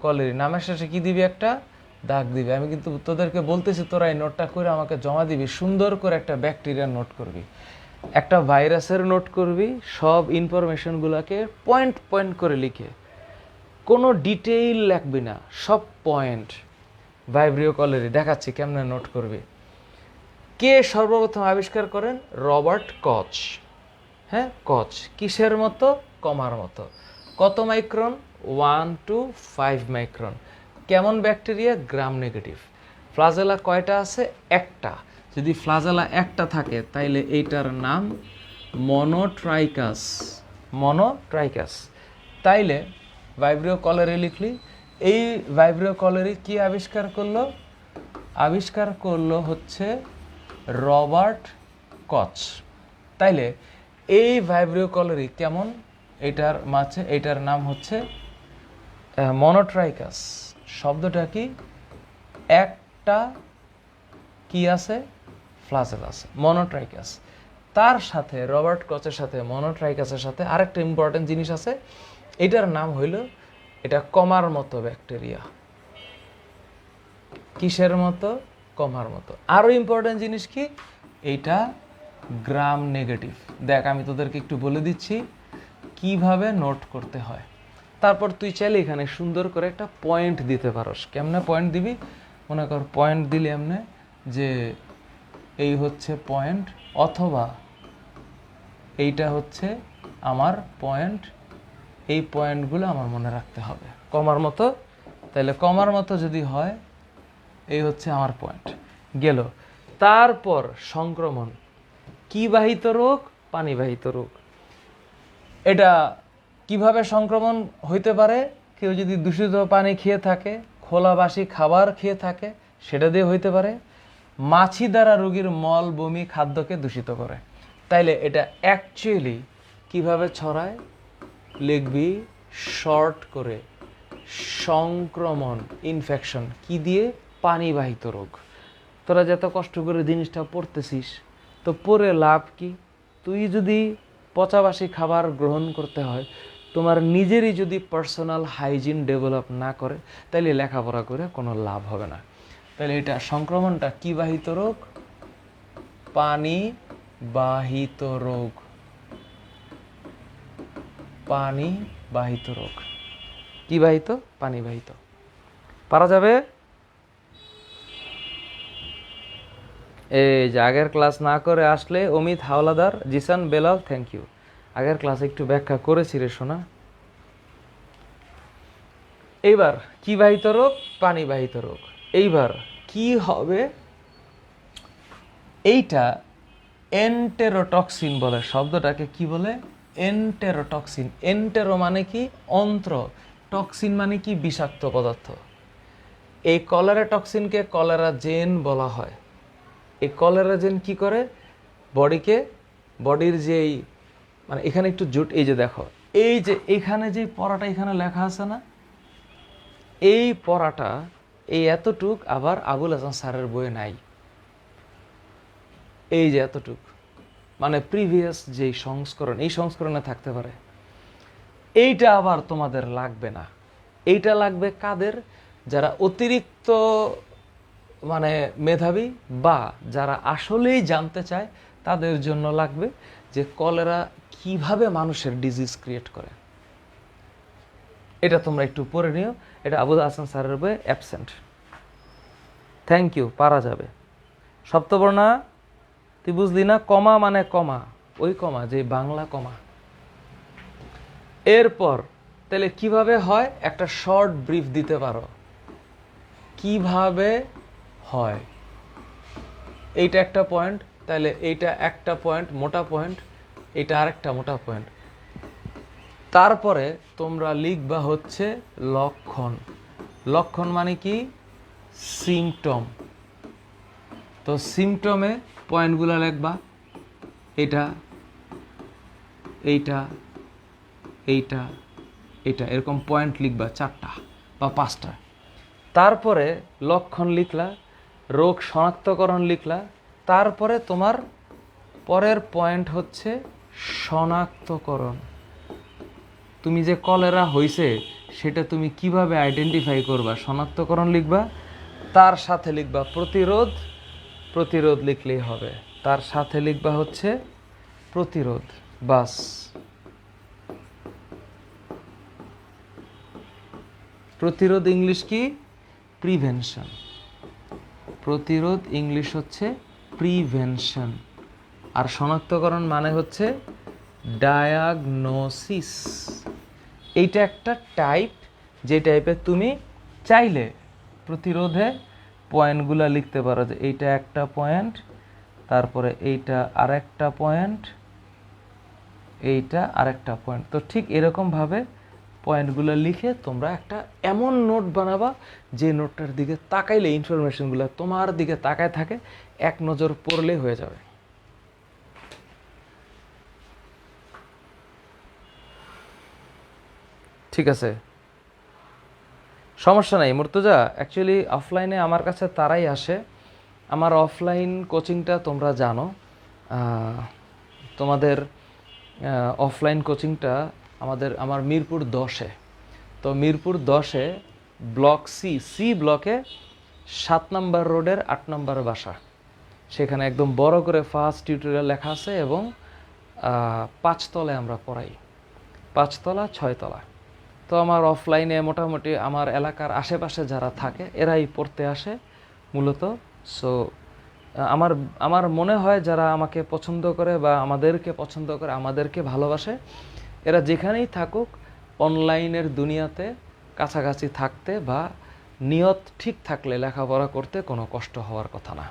Speaker 1: কলেরি। নামের শেষে কি দিবি, একটা দাগ দিবি। আমি কিন্তু তোদেরকে বলতেছি, তোরা এই নোটটা করে আমাকে জমা দিবি, সুন্দর করে একটা ব্যাকটেরিয়ার নোট করবি, একটা ভাইরাসের নোট করবি, সব ইনফরমেশনগুলোকে পয়েন্ট পয়েন্ট করে লিখে, কোনো ডিটেইল লিখবি না, সব পয়েন্ট। ভাইব্রিও কলেরি দেখাচ্ছি কেমনে নোট করবি। কে সর্বপ্রথম আবিষ্কার করেন, রবার্ট কচ, হ্যাঁ কচ। কিসের মতো, কমার মতো। কত মাইক্রন, 1 to 5 মাইক্রন। কেমন ব্যাকটেরিয়া, গ্রাম নেগেটিভ। ফ্লাজেলা কয়টা আছে, একটা। যদি ফ্লাজেলা একটা থাকে তাইলে এইটার নাম মনোট্রাইকাস, মনোট্রাইকাস। তাইলে ভাইব্রিও কলেরি লিখলি। এই ভাইব্রিও কলেরি কি আবিষ্কার করলো, আবিষ্কার করলো হচ্ছে রবার্ট কচ। তাইলে এই ভাইব্রিও কলেরি কেমন, এটার মাঝে এটার নাম হচ্ছে মনোট্রাইকাস। শব্দটা কি, একটা কি আছে, ফ্লাজেল আছে, মনোট্রাইকাস। তার সাথে রবার্ট কচের সাথে, মনোট্রাইকাসের সাথে আরেকটা ইম্পর্টেন্ট জিনিস আছে, এটার নাম হইল, এটা কমার মতো ব্যাকটেরিয়া। কিসের মতো, কমার মতো। আরো ইম্পর্টেন্ট জিনিস কি, এইটা গ্রাম নেগেটিভ। দেখ আমি তোদেরকে একটু বলে দিচ্ছি কিভাবে নোট করতে হয়। তারপর তুই চাইলে এখানে সুন্দর করে একটা পয়েন্ট দিতে পারস। কেমনে পয়েন্ট দিবি, মনে কর পয়েন্ট দিলি এমনে যে এই হচ্ছে পয়েন্ট, অথবা এইটা হচ্ছে আমার পয়েন্ট, এই পয়েন্টগুলো আমার মনে রাখতে হবে, কমার মতো। তাহলে কমার মতো যদি হয়, এই হচ্ছে আমার পয়েন্ট গেল। তারপর সংক্রমণ, কি বাহিত রোগ, পানিবাহিত রোগ। এটা কিভাবে সংক্রমণ হইতে পারে, কেউ যদি দূষিত পানি খেয়ে থাকে, খোলাবাসি খাবার খেয়ে থাকে, সেটা দিয়ে হইতে পারে। মাছি দ্বারা রোগীর মল বমি খাদ্যকে দূষিত করে। তাইলে এটা অ্যাকচুয়ালি কিভাবে ছড়ায়, লিখবি শর্ট করে, সংক্রমণ, ইনফেকশন, কি দিয়ে, পানিবাহিত রোগ। তোরা যত কষ্ট করে জিনিসটা পড়তেছিস, তো পড়ে লাভ কি, তুই যদি পচাবাসি খাবার গ্রহণ করতে হয়, তোমার নিজেরই যদি পার্সোনাল হাইজিন ডেভেলপ না করে, তাইলে লেখাপড়া করে কোনো লাভ হবে না। তাহলে এটা সংক্রমণটা কি বাহিত রোগ, পানি বাহিত রোগ, পানি বাহিত রোগ। কি বাহিত, পানি বাহিত। পারা যাবে। এই যে আগের ক্লাস না করে আসলে, অমিত হাওলাদার, জিসান বেলাল, থ্যাংক ইউ। আগের ক্লাসে একটু ব্যাখ্যা করেছি রে শোনা। এইবার কি বাহিত রোগ? পানিবাহিত রোগ। এইবার কি হবে? এইটা এন্টেরোটক্সিন বলে। শব্দটাকে কি বলে? এন্টেরোটক্সিন। এন্টেরো মানে কি? অন্ত্র। টক্সিন মানে কি? বিষাক্ত পদার্থ। এই কলেরা টক্সিনকে কলেরা জেন বলা হয়। এই কলেরা জেন কি করে? বডির যেই মানে এখানে একটু জুট, এই যে দেখো, এই যে এখানে যে পড়াটা এখানে লেখা আছে না, এই পড়াটা এই এতটুক আবার আবুল হাসান স্যারের বইয়ে নাই। এই যে এতটুক মানে প্রিভিয়াস যেই সংস্করণ, এই সংস্করণে থাকতে পারে। এইটা আবার তোমাদের লাগবে না। এইটা লাগবে কাদের? যারা অতিরিক্ত মানে মেধাবী বা যারা আসলেই জানতে চায়, তাদের জন্য লাগবে যে কলেরা কিভাবে মানুষের ডিজিজ ক্রিয়েট করে। এটা তোমরা একটু পড়ে নিও। এটা আবুল হাসান স্যারের বইয়ে অ্যাবসেন্ট। থ্যাংক ইউ, পারা যাবে। সপ্তবর্ণা তুই বুঝলি না? কমা মানে কমা, ওই কমা যে বাংলা কমা। এরপর তাহলে কিভাবে হয়? একটা শর্ট ব্রিফ দিতে পারো কিভাবে হয়। এইটা একটা পয়েন্ট, তাহলে এইটা একটা পয়েন্ট, মোটা পয়েন্ট, এটা আরেকটা মোটা পয়েন্ট। তারপরে তোমরা লিখবা হচ্ছে লক্ষণ। লক্ষণ মানে কি? সিমটম। তো সিমটমে পয়েন্টগুলো লিখবা, এটা, এইটা, এইটা, এটা, এরকম পয়েন্ট লিখবা 4টা বা 5টা। তারপরে লক্ষণ লিখলা, রোগ শনাক্তকরণ লিখলা। তারপরে তোমার পরের পয়েন্ট হচ্ছে শনাক্তকরণ। তুমি যে কলেরা হইছে সেটা তুমি কিভাবে আইডেন্টিফাই করবা? শনাক্তকরণ লিখবা, তার সাথে লিখবা প্রতিরোধ। প্রতিরোধ লিখলেই হবে। তার সাথে লিখবা হচ্ছে প্রতিরোধ, বাস। প্রতিরোধ ইংলিশ কি? প্রিভেনশন। প্রতিরোধ ইংলিশ হচ্ছে প্রিভেনশন। আর শনাক্তকরণ মানে হচ্ছে ডায়াগনোসিস। এইটা একটা টাইপ, যে টাইপে তুমি চাইলে প্রতিরোধে পয়েন্টগুলো লিখতে পারো, যে এইটা একটা পয়েন্ট, তারপরে এইটা আরেকটা পয়েন্ট, এইটা আরেকটা পয়েন্ট। তো ঠিক এরকমভাবে পয়েন্টগুলো লিখে তোমরা একটা এমন নোট বানাবা যে নোটটার দিকে তাকাইলে ইনফরমেশনগুলো তোমার দিকে তাকায় থাকে, এক নজর পড়লে হয়ে যাবে। ঠিক আছে, সমস্যা নাই মুর্তজা। অ্যাকচুয়ালি অফলাইনে আমার কাছে তারাই আসে। আমার অফলাইন কোচিংটা তোমরা জানো, তোমাদের অফলাইন কোচিংটা আমার মিরপুর 10-এ। তো মিরপুর 10-এ ব্লক সি ব্লকে 7 নম্বর রোডের 8 নম্বর বাসা। সেখানে একদম বড় করে ফার্স্ট টিউটোরিয়াল লেখা আছে এবং 5 তলায় আমরা পড়াই, 5 তলা 6 তলা। তো আমার অফলাইনে মোটামুটি আমার এলাকার আশেপাশে যারা থাকে এরাই পড়তে আসে মূলত। সো আমার মনে হয় যারা আমাকে পছন্দ করে বা আমাদেরকে পছন্দ করে, আমাদেরকে ভালোবাসে, এরা যেখানেই থাকুক অনলাইনের দুনিয়াতে কাছাকাছি থাকতে বা নিয়ত ঠিক থাকলে লেখাপড়া করতে কোনো কষ্ট হওয়ার কথা না।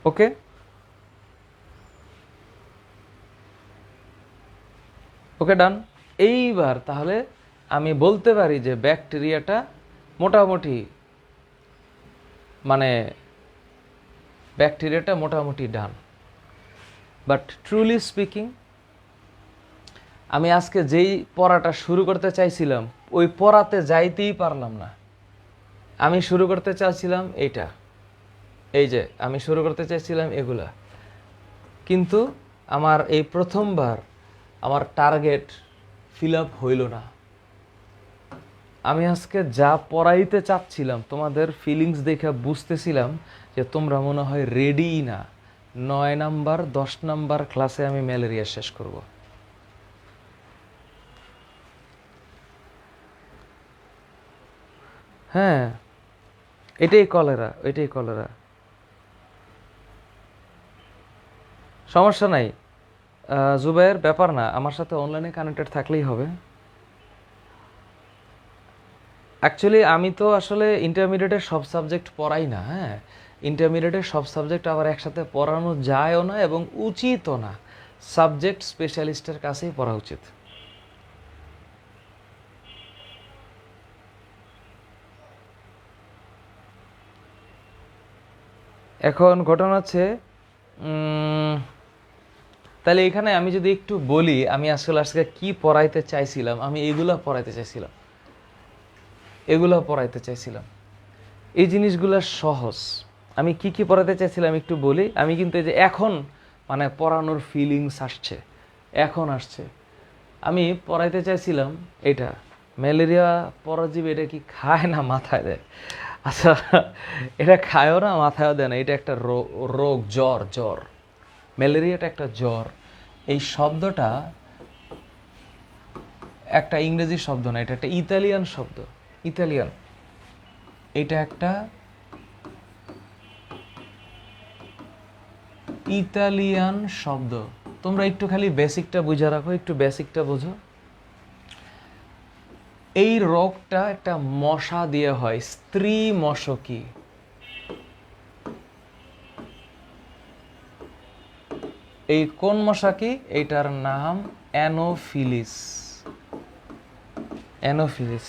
Speaker 1: ওকে, ওকে, ডান। এইবার তাহলে আমি বলতে পারি যে ব্যাকটেরিয়াটা মোটামুটি ডান। বাট ট্রুলি স্পিকিং, আমি আজকে যেই পড়াটা শুরু করতে চাইছিলাম ওই পড়াতে যাইতেই পারলাম না। আমি শুরু করতে চাইছিলাম এইটা, এই যে আমি শুরু করতে চাইছিলাম এগুলা, কিন্তু আমার এই প্রথমবার আমার টার্গেট ফিল আপ হইল না। আমি আজকে যা পড়াইতে চাচ্ছিলাম তোমাদের ফিলিংস দেখে বুঝতেছিলাম যে তোমরা মনে হয় রেডিই না। 9 নাম্বার 10 নাম্বার ক্লাসে আমি ম্যালেরিয়া শেষ করব। হ্যাঁ, এটাই কলেরা। সমস্যা নাই জুবাইর, ব্যাপার না, আমার সাথে অনলাইনে কানেক্টেড থাকলেই হবে। অ্যাকচুয়ালি আমি তো আসলে ইন্টারমিডিয়েটের সব সাবজেক্ট পড়াই না, হ্যাঁ। ইন্টারমিডিয়েটের সব সাবজেক্ট আবার একসাথে পড়ানো যায়ও না এবং উচিতও না। সাবজেক্ট স্পেশালিস্টের কাছেই পড়া উচিত। এখন ঘটনা হচ্ছে, তাহলে এখানে আমি যদি একটু বলি আমি আসলে আজকে কি পড়াইতে চাইছিলাম, আমি এগুলা পড়াইতে চাইছিলাম। এই জিনিসগুলো সহজ। আমি কি কি পড়াতে চাইছিলাম একটু বলি। আমি কিন্তু এই যে এখন মানে পড়ানোর ফিলিংস আসছে, এখন আসছে। আমি পড়াইতে চাইছিলাম এটা ম্যালেরিয়া পরজীবী, এটা কি খায় না মাথায় দেয়? আচ্ছা, এটা খায়ও না মাথায়ও দেয় না, এটা একটা রোগ, জ্বর। জ্বর, ম্যালেরিয়াটা একটা জ্বর। এই শব্দটা একটা ইংরেজি শব্দ না, এটা একটা ইতালিয়ান শব্দ। ইতালিয়ান, এটা একটা ইতালিয়ান শব্দ। তোমরা একটু খালি বেসিকটা বুঝে রাখো, একটু বেসিকটা বোঝো। এই রোগটা একটা মশা দিয়ে হয়, স্ত্রী মশকি। এই কোন মশা কি? এইটার নাম অ্যানোফিলিস। অ্যানোফিলিস।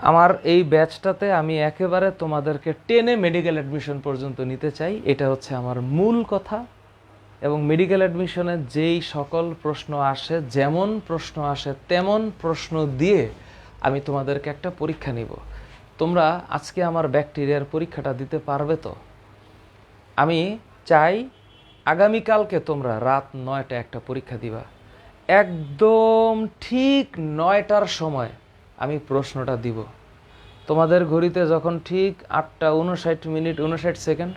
Speaker 1: আমার এই ব্যাচটাতে আমি একেবারে তোমাদেরকে টেনে মেডিকেল অ্যাডমিশন পর্যন্ত নিতে চাই, এটা হচ্ছে আমার মূল কথা। এবং মেডিকেল অ্যাডমিশনে যেই সকল প্রশ্ন আসে, যেমন প্রশ্ন আসে তেমন প্রশ্ন দিয়ে আমি তোমাদেরকে একটা পরীক্ষা নিব। তোমরা আজকে আমার ব্যাকটেরিয়ার পরীক্ষাটা দিতে পারবে তো? আমি চাই আগামীকালকে তোমরা রাত 9টায় একটা পরীক্ষা দিবা। একদম ঠিক 9টার সময় আমি প্রশ্নটা দিব। তোমাদের ঘড়িতে যখন ঠিক 8:59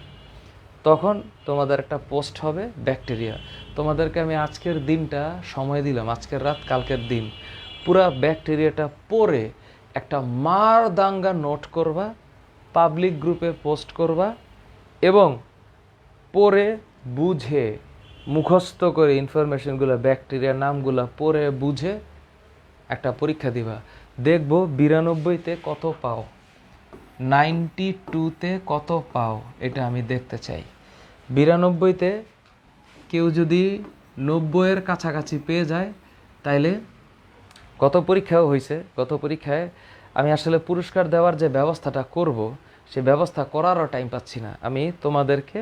Speaker 1: তখন তোমাদের একটা পোস্ট হবে ব্যাকটেরিয়া। তোমাদেরকে আমি আজকের দিনটা সময় দিলাম, আজকের রাত কালকের দিন, পুরা ব্যাকটেরিয়াটা পড়ে একটা মার দাঙ্গা নোট করবা, পাবলিক গ্রুপে পোস্ট করবা এবং পড়ে বুঝে মুখস্থ করে ইনফরমেশনগুলো, ব্যাকটেরিয়ার নামগুলো পড়ে বুঝে একটা পরীক্ষা দিবা। দেখবো 92তে কত পাও, 92তে কত পাও, এটা আমি দেখতে চাই। 92তে কেউ যদি 90-এর কাছাকাছি পেয়ে যায়, তাইলে গত পরীক্ষাও হয়েছে, গত পরীক্ষায় আমি আসলে পুরস্কার দেওয়ার যে ব্যবস্থাটা করব, সে ব্যবস্থা করারও টাইম পাচ্ছি না। আমি তোমাদেরকে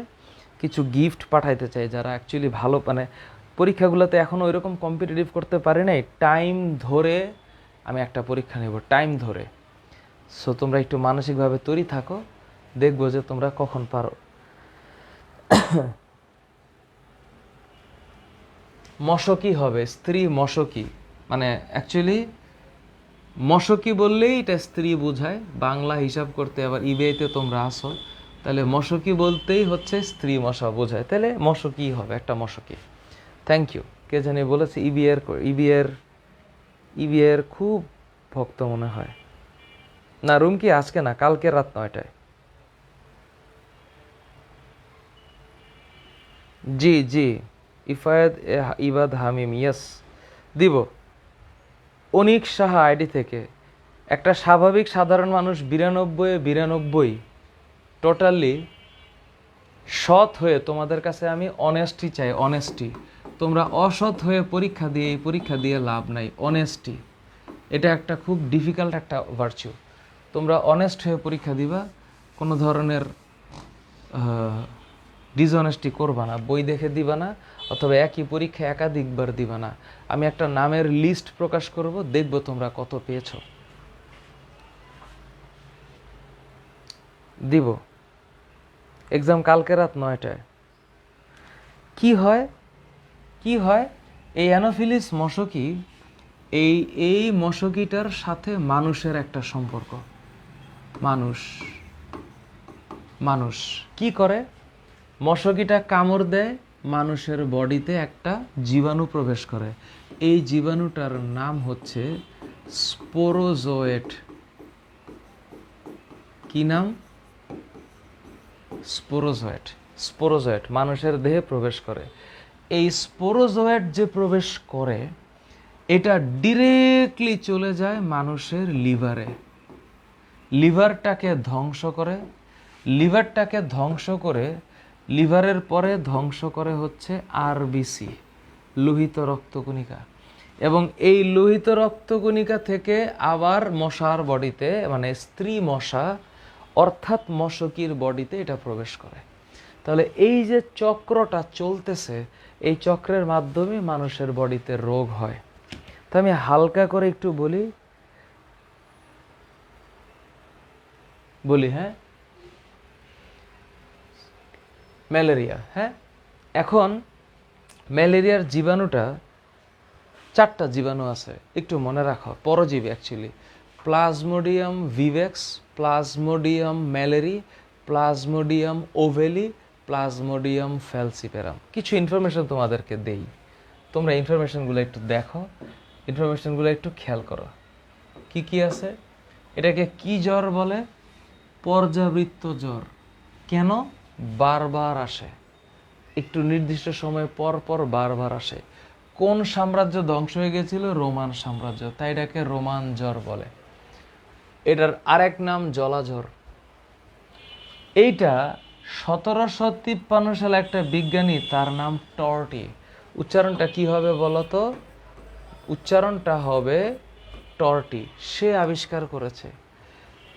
Speaker 1: কিছু গিফট পাঠাইতে চাই যারা অ্যাকচুয়ালি ভালো, মানে পরীক্ষাগুলোতে এখনও ওইরকম কম্পিটিটিভ করতে পারি নাই। টাইম ধরে আমি একটা পরীক্ষা নেব, টাইম ধরে। সো তোমরা একটু মানসিকভাবে তৈরি থাকো, দেখবো যে তোমরা কখন পারো। মশকি হবে, স্ত্রী মশকি, মানে অ্যাকচুয়ালি মশকি বললেই এটা স্ত্রী বোঝায়। বাংলা হিসাব করতে আবার ইবেতে তোমরা আসো, তাহলে মশকি বলতেই হচ্ছে স্ত্রী মশা বোঝায়, তাহলে মশকি হবে, একটা মশকি। Thank you. কে জানি বলেছে ইবিএর খুব ভক্ত মনে হয়। না, রুম কি আজকে না, কালকে রাত 9টায়। জি জি, ইফায়েদ ইবাদ হামিম, ইয়েস দিব। অনিক সাহা আইডি থেকে। একটা স্বাভাবিক সাধারণ মানুষ 92 টোটালি সৎ হয়ে, তোমাদের কাছে আমি অনেস্টি চাই, অনেস্টি। তোমরা অসৎ হয়ে পরীক্ষা দিয়ে লাভ নাই। অনেস্টি এটা একটা খুব ডিফিকাল্ট একটা ভার্চু। তোমরা অনেস্ট হয়ে পরীক্ষা দিবা, কোনো ধরনের ডিসঅনেস্টি করবা না, বই দেখে দিবা না, অথবা একই পরীক্ষা একাধিকবার দিবা না। আমি একটা নামের লিস্ট প্রকাশ করব, দেখব তোমরা কত পেয়েছ। দিব এক্সাম কালকে রাত 9টায়। কি হয় এই অ্যানোফিলিস মশকি, এই মশকিটার সাথে মানুষের একটা সম্পর্ক। মানুষ কি করে? মশকিটা কামড় দেয়, মানুষের বডিতে একটা জীবাণু প্রবেশ করে। এই জীবাণুটার নাম হচ্ছে স্পোরোজোয়েট। কি নাম? স্পোরোজোয়েট মানুষের দেহে প্রবেশ করে। এই স্পোরোজোয়েট যে প্রবেশ করে, এটা ডিরেক্টলি চলে যায় মানুষের লিভারে। লিভারটাকে ধ্বংস করে, লিভারটাকে ধ্বংস করে, লিভারের পরে ধ্বংস করে হচ্ছে আরবিসি, লোহিত রক্তকণিকা। এবং এই লোহিত রক্তকণিকা থেকে আবার মশার বডিতে, মানে স্ত্রী মশা অর্থাৎ মশকির বডিতে এটা প্রবেশ করে। তাহলে এই যে চক্রটা চলতেছে, এই চক্রের মাধ্যমে মানুষের বডিতে রোগ হয়। তো আমি হালকা করে একটু বলি, হ্যাঁ, ম্যালেরিয়া। হ্যাঁ, এখন ম্যালেরিয়ার জীবাণুটা 4টা জীবাণু আছে, একটু মনে রাখো, পরজীবী actually. Plasmodium vivax, Plasmodium malariae, Plasmodium ovale, Plasmodium falciparum. কিছু ইনফরমেশন তোমাদেরকে দেই, তোমরা ইনফরমেশনগুলো একটু দেখো, ইনফরমেশনগুলো একটু খেয়াল করো। কি কি আছে? এটাকে কি জ্বর বলে? পর্যাবৃত্ত জ্বর। কেন? বারবার আসে, একটু নির্দিষ্ট সময় পর পর বারবার আসে। কোন সাম্রাজ্য ধ্বংস হয়ে গেছিল? রোমান সাম্রাজ্য, তাই এটাকে রোমান জ্বর বলে। এটার আরেক নাম জলাজ্বর। এইটা 1753 সালে একটা বিজ্ঞানী, তার নাম টর্টি, উচ্চারণটা কি হবে বলো তো? উচ্চারণটা হবে টর্টি, সে আবিষ্কার করেছে।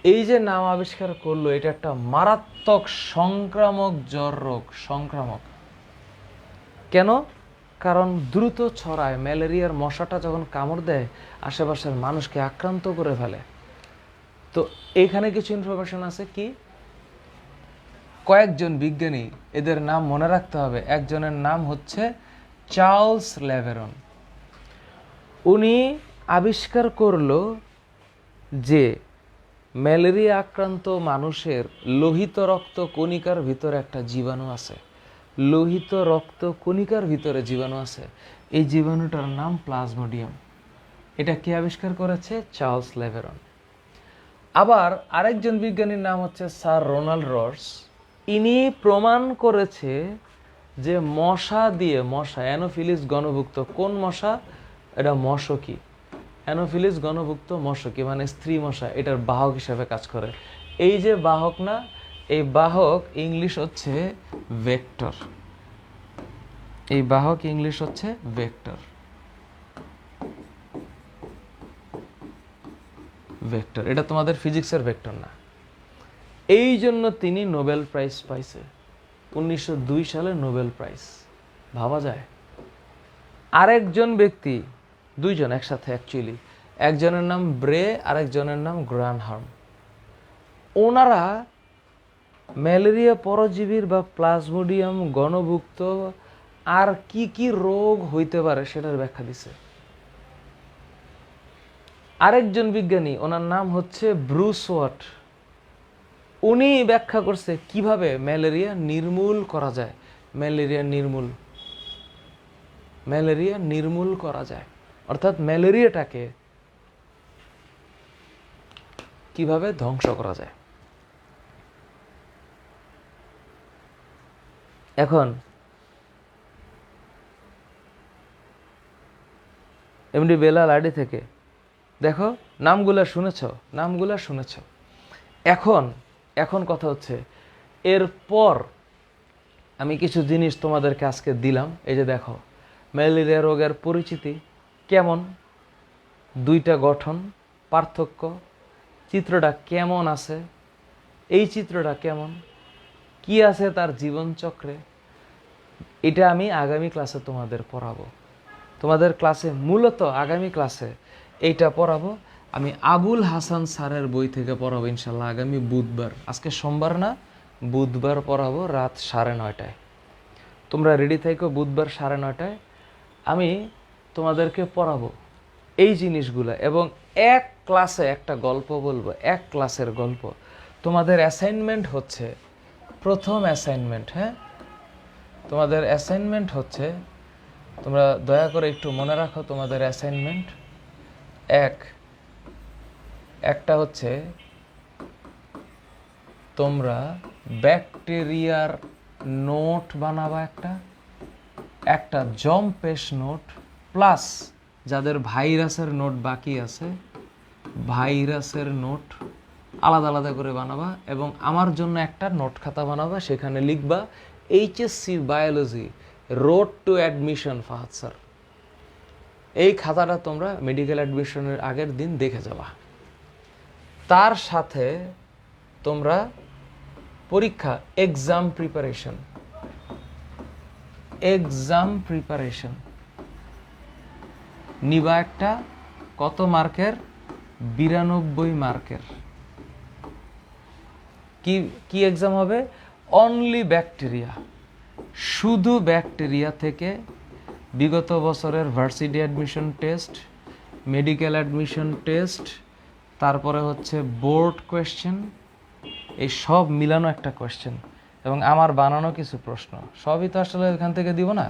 Speaker 1: এই যে নাম আবিষ্কার করলো, এটা একটা মারাত্মক সংক্রামক জ্বর রোগ, সংক্রামক। কেন? কারণ দ্রুত ছড়ায়। ম্যালেরিয়ার মশাটা যখন কামড় দেয়, আশেপাশের মানুষকে আক্রান্ত করে ফেলে। তো এখানে কিছু ইনফরমেশন আছে। কি? কয়েকজন বিজ্ঞানী, এদের নাম মনে রাখতে হবে। একজনের নাম হচ্ছে চার্লস লেভেরন। উনি আবিষ্কার করলো যে ম্যালেরিয়া আক্রান্ত মানুষের লোহিত রক্ত কণিকার ভিতরে একটা জীবাণু আছে, লোহিত রক্ত কণিকার ভিতরে জীবাণু আছে। এই জীবাণুটার নাম প্লাজমোডিয়াম। এটা কে আবিষ্কার করেছে? চার্লস লেভেরন। আবার আরেকজন বিজ্ঞানীর নাম হচ্ছে স্যার রোনাল্ড রস। ইনি প্রমাণ করেছে যে মশা দিয়ে, মশা অ্যানোফিলিস গণভুক্ত, কোন মশা? এটা মশকি, অ্যানোফিলিস গণভুক্ত মশকি, মানে স্ত্রী মশা, এটার বাহক হিসেবে কাজ করে। এই যে বাহক না, এই বাহক ইংলিশ হচ্ছে ভেক্টর। এই বাহক ইংলিশ হচ্ছে ভেক্টর। ভেক্টর, এটা তোমাদের ফিজিক্সের ভেক্টর না। এই জন্য তিনি নোবেল প্রাইজ পাইছে, 1902 সালে নোবেল প্রাইজ। ভাবা যায়? আরেকজন ব্যক্তি, দুইজন একসাথে অ্যাকচুয়ালি, একজনের নাম ব্রে, আরেকজনের নাম গ্রানহার্ম। ওনারা ম্যালেরিয়া পরজীবীর বা প্লাজমোডিয়াম গণভুক্ত আর কি কি রোগ হইতে পারে সেটার ব্যাখ্যা দিছে। আরেকজন বিজ্ঞানী, ওনার নাম হচ্ছে ব্রুস ওয়াট, উনি ব্যাখ্যা করছে কিভাবে ম্যালেরিয়া নির্মূল করা যায়। ম্যালেরিয়া নির্মূল করা যায়, অর্থাৎ ম্যালেরিয়াটাকে কিভাবে ধ্বংস করা যায়। এখন এমডি বেলাল আইডি থেকে দেখো, নামগুলা শুনেছ। এখন কথা হচ্ছে, এরপর আমি কিছু জিনিস তোমাদেরকে আজকে দিলাম। এই যে দেখো, ম্যালেরিয়া রোগের পরিচিতি কেমন, দুইটা গঠন, পার্থক্য, চিত্রটা কেমন আছে, এই চিত্রটা কেমন, কি আছে তার জীবনচক্রে, এটা আমি আগামী ক্লাসে তোমাদের পড়াবো। তোমাদের ক্লাসে মূলত আগামী ক্লাসে এইটা পড়াবো। আমি আবুল হাসান স্যারের বই থেকে পড়াবো ইনশাল্লাহ আগামী বুধবার। আজকে সোমবার না, বুধবার পড়াবো রাত 9:30টায়। তোমরা রেডি থেকো, বুধবার 9:30টায় আমি তোমাদেরকে পড়াবো এই জিনিসগুলো, এবং এক ক্লাসে একটা গল্প বলবো, এক ক্লাসের গল্প। তোমাদের অ্যাসাইনমেন্ট হচ্ছে, প্রথম অ্যাসাইনমেন্ট, হ্যাঁ, তোমাদের অ্যাসাইনমেন্ট হচ্ছে, তোমরা দয়া করে একটু মনে রাখো তোমাদের অ্যাসাইনমেন্ট। একটা হচ্ছে তোমরা ব্যাকটেরিয়ার নোট বানাবা, একটা জম্পেশ নোট, প্লাস যাদের ভাইরাসের নোট বাকি আছে ভাইরাসের নোট, আলাদা আলাদা করে বানাবা এবং আমার জন্য একটা নোট খাতা বানাবা, সেখানে লিখবা HSC biology road two admission Fahad sir. এই খাতাটা তোমরা মেডিকেল অ্যাডমিশনের আগের দিন দেখে যাবা। তার সাথে তোমরা পরীক্ষা এক্সাম প্রিপারেশন নিবা একটা, কত মার্কের? 92 মার্কের। কি কি এক্সাম হবে? অনলি ব্যাকটেরিয়া, শুধু ব্যাকটেরিয়া থেকে বিগত বছরের varsity admission test, medical admission test, তারপরে হচ্ছে বোর্ড কোয়েশ্চেন, এই সব মিলানো একটা কোয়েশ্চেন এবং আমার বানানো কিছু প্রশ্ন। সবই তো আসলে এখান থেকে দিব না,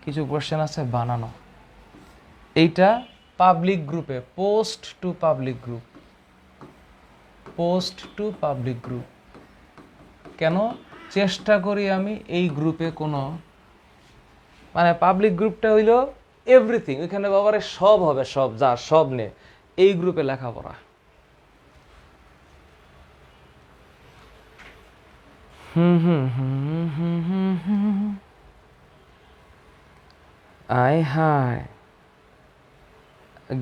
Speaker 1: কিছু কোয়েশ্চেন আছে বানানো। এইটা পাবলিক গ্রুপে, পোস্ট টু পাবলিক গ্রুপ। কেন? চেষ্টা করি আমি এই গ্রুপে কোনো, মানে পাবলিক গ্রুপটা হইল এভরিথিং, ওইখানে বাবারে সব হবে, সব যা সব নে, এই গ্রুপে লেখাপড়া। আয় হায়,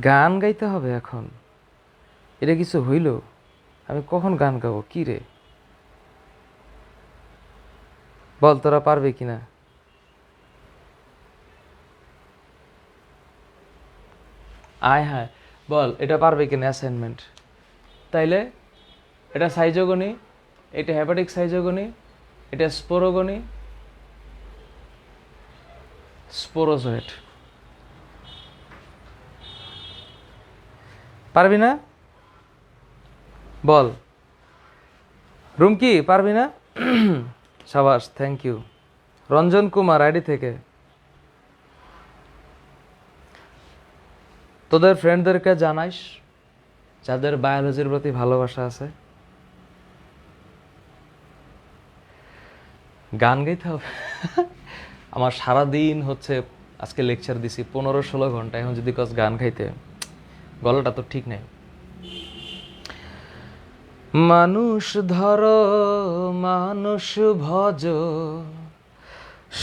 Speaker 1: গান গাইতে হবে এখন? এটা কিছু হইল? আমি কখন গান গাবো? কি রে বল, তোরা পারবে কিনা? আয় হায়, বল এটা পারবে কিনা অ্যাসাইনমেন্ট? তাইলে এটা সাইজোগনি, এটা হেপাটিক সাইজোগনি, এটা স্পোরোগনি, স্পোরোজোয়েট। পারবি না? বল রুমকি, পারবি না? সাবাস, thank you. Ranjan Kumar ID থেকে। তোদের ফ্রেন্ডদেরকে জানাইস যাদের বায়োলজির প্রতি ভালোবাসা আছে। গান গাইতে হবে? আমার সারাদিন হচ্ছে, আজকে লেকচার দিছি 15-16 ঘন্টা, এখন যদি কস গান গাইতে, গলাটা তো ঠিক নেই। মানুষ ধর মানুষ ভজ,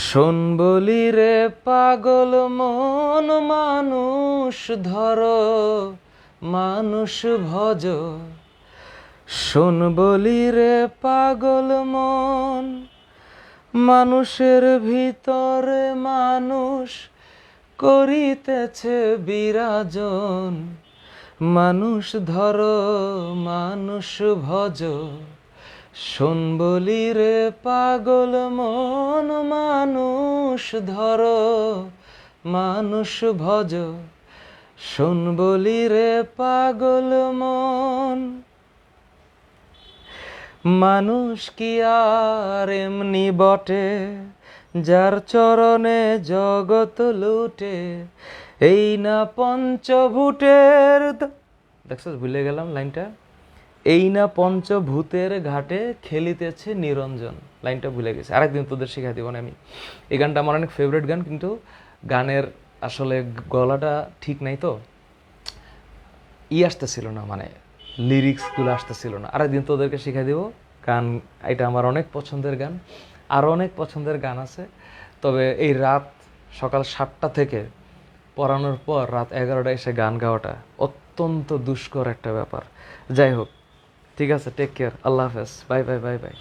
Speaker 1: শোন বলি রে পাগল মন। মানুষ ধর মানুষ ভজ, শোন বলি রে পাগল মন। মানুষের ভিতরে মানুষ করিতেছে বিরাজন। মানুষ ধর মানুষ ভজ, শোন বলি রে পাগল মন। মানুষ ধর মানুষ ভজ, শোন বলি রে পাগল মন। মানুষ কি আর এমনি বটে, যার চরণে জগৎ লুটে। এই না পঞ্চভূতের, দেখছিস ভুলে গেলাম লাইনটা, এই না পঞ্চভূতের ঘাটে খেলিতেছে নিরঞ্জন। লাইনটা ভুলে গেছি, আরেকদিন তোদের শিখাই দিব না আমি। এই গানটা আমার অনেক ফেভারিট গান, কিন্তু গানের আসলে গলাটা ঠিক নাই, তো আসতেছিল না, মানে লিরিক্সগুলো আসতেছিল না। আরেকদিন তোদেরকে শিখাই দিব গান। এটা আমার অনেক পছন্দের গান, আরও অনেক পছন্দের গান আছে। তবে এই রাত সকাল 7টা থেকে পড়ানোর পর রাত 11টায় এসে গান গাওয়াটা অত্যন্ত দুষ্কর একটা ব্যাপার। যাই হোক, ঠিক আছে, টেক কেয়ার, আল্লাহ হাফেজ, বাই বাই বাই বাই।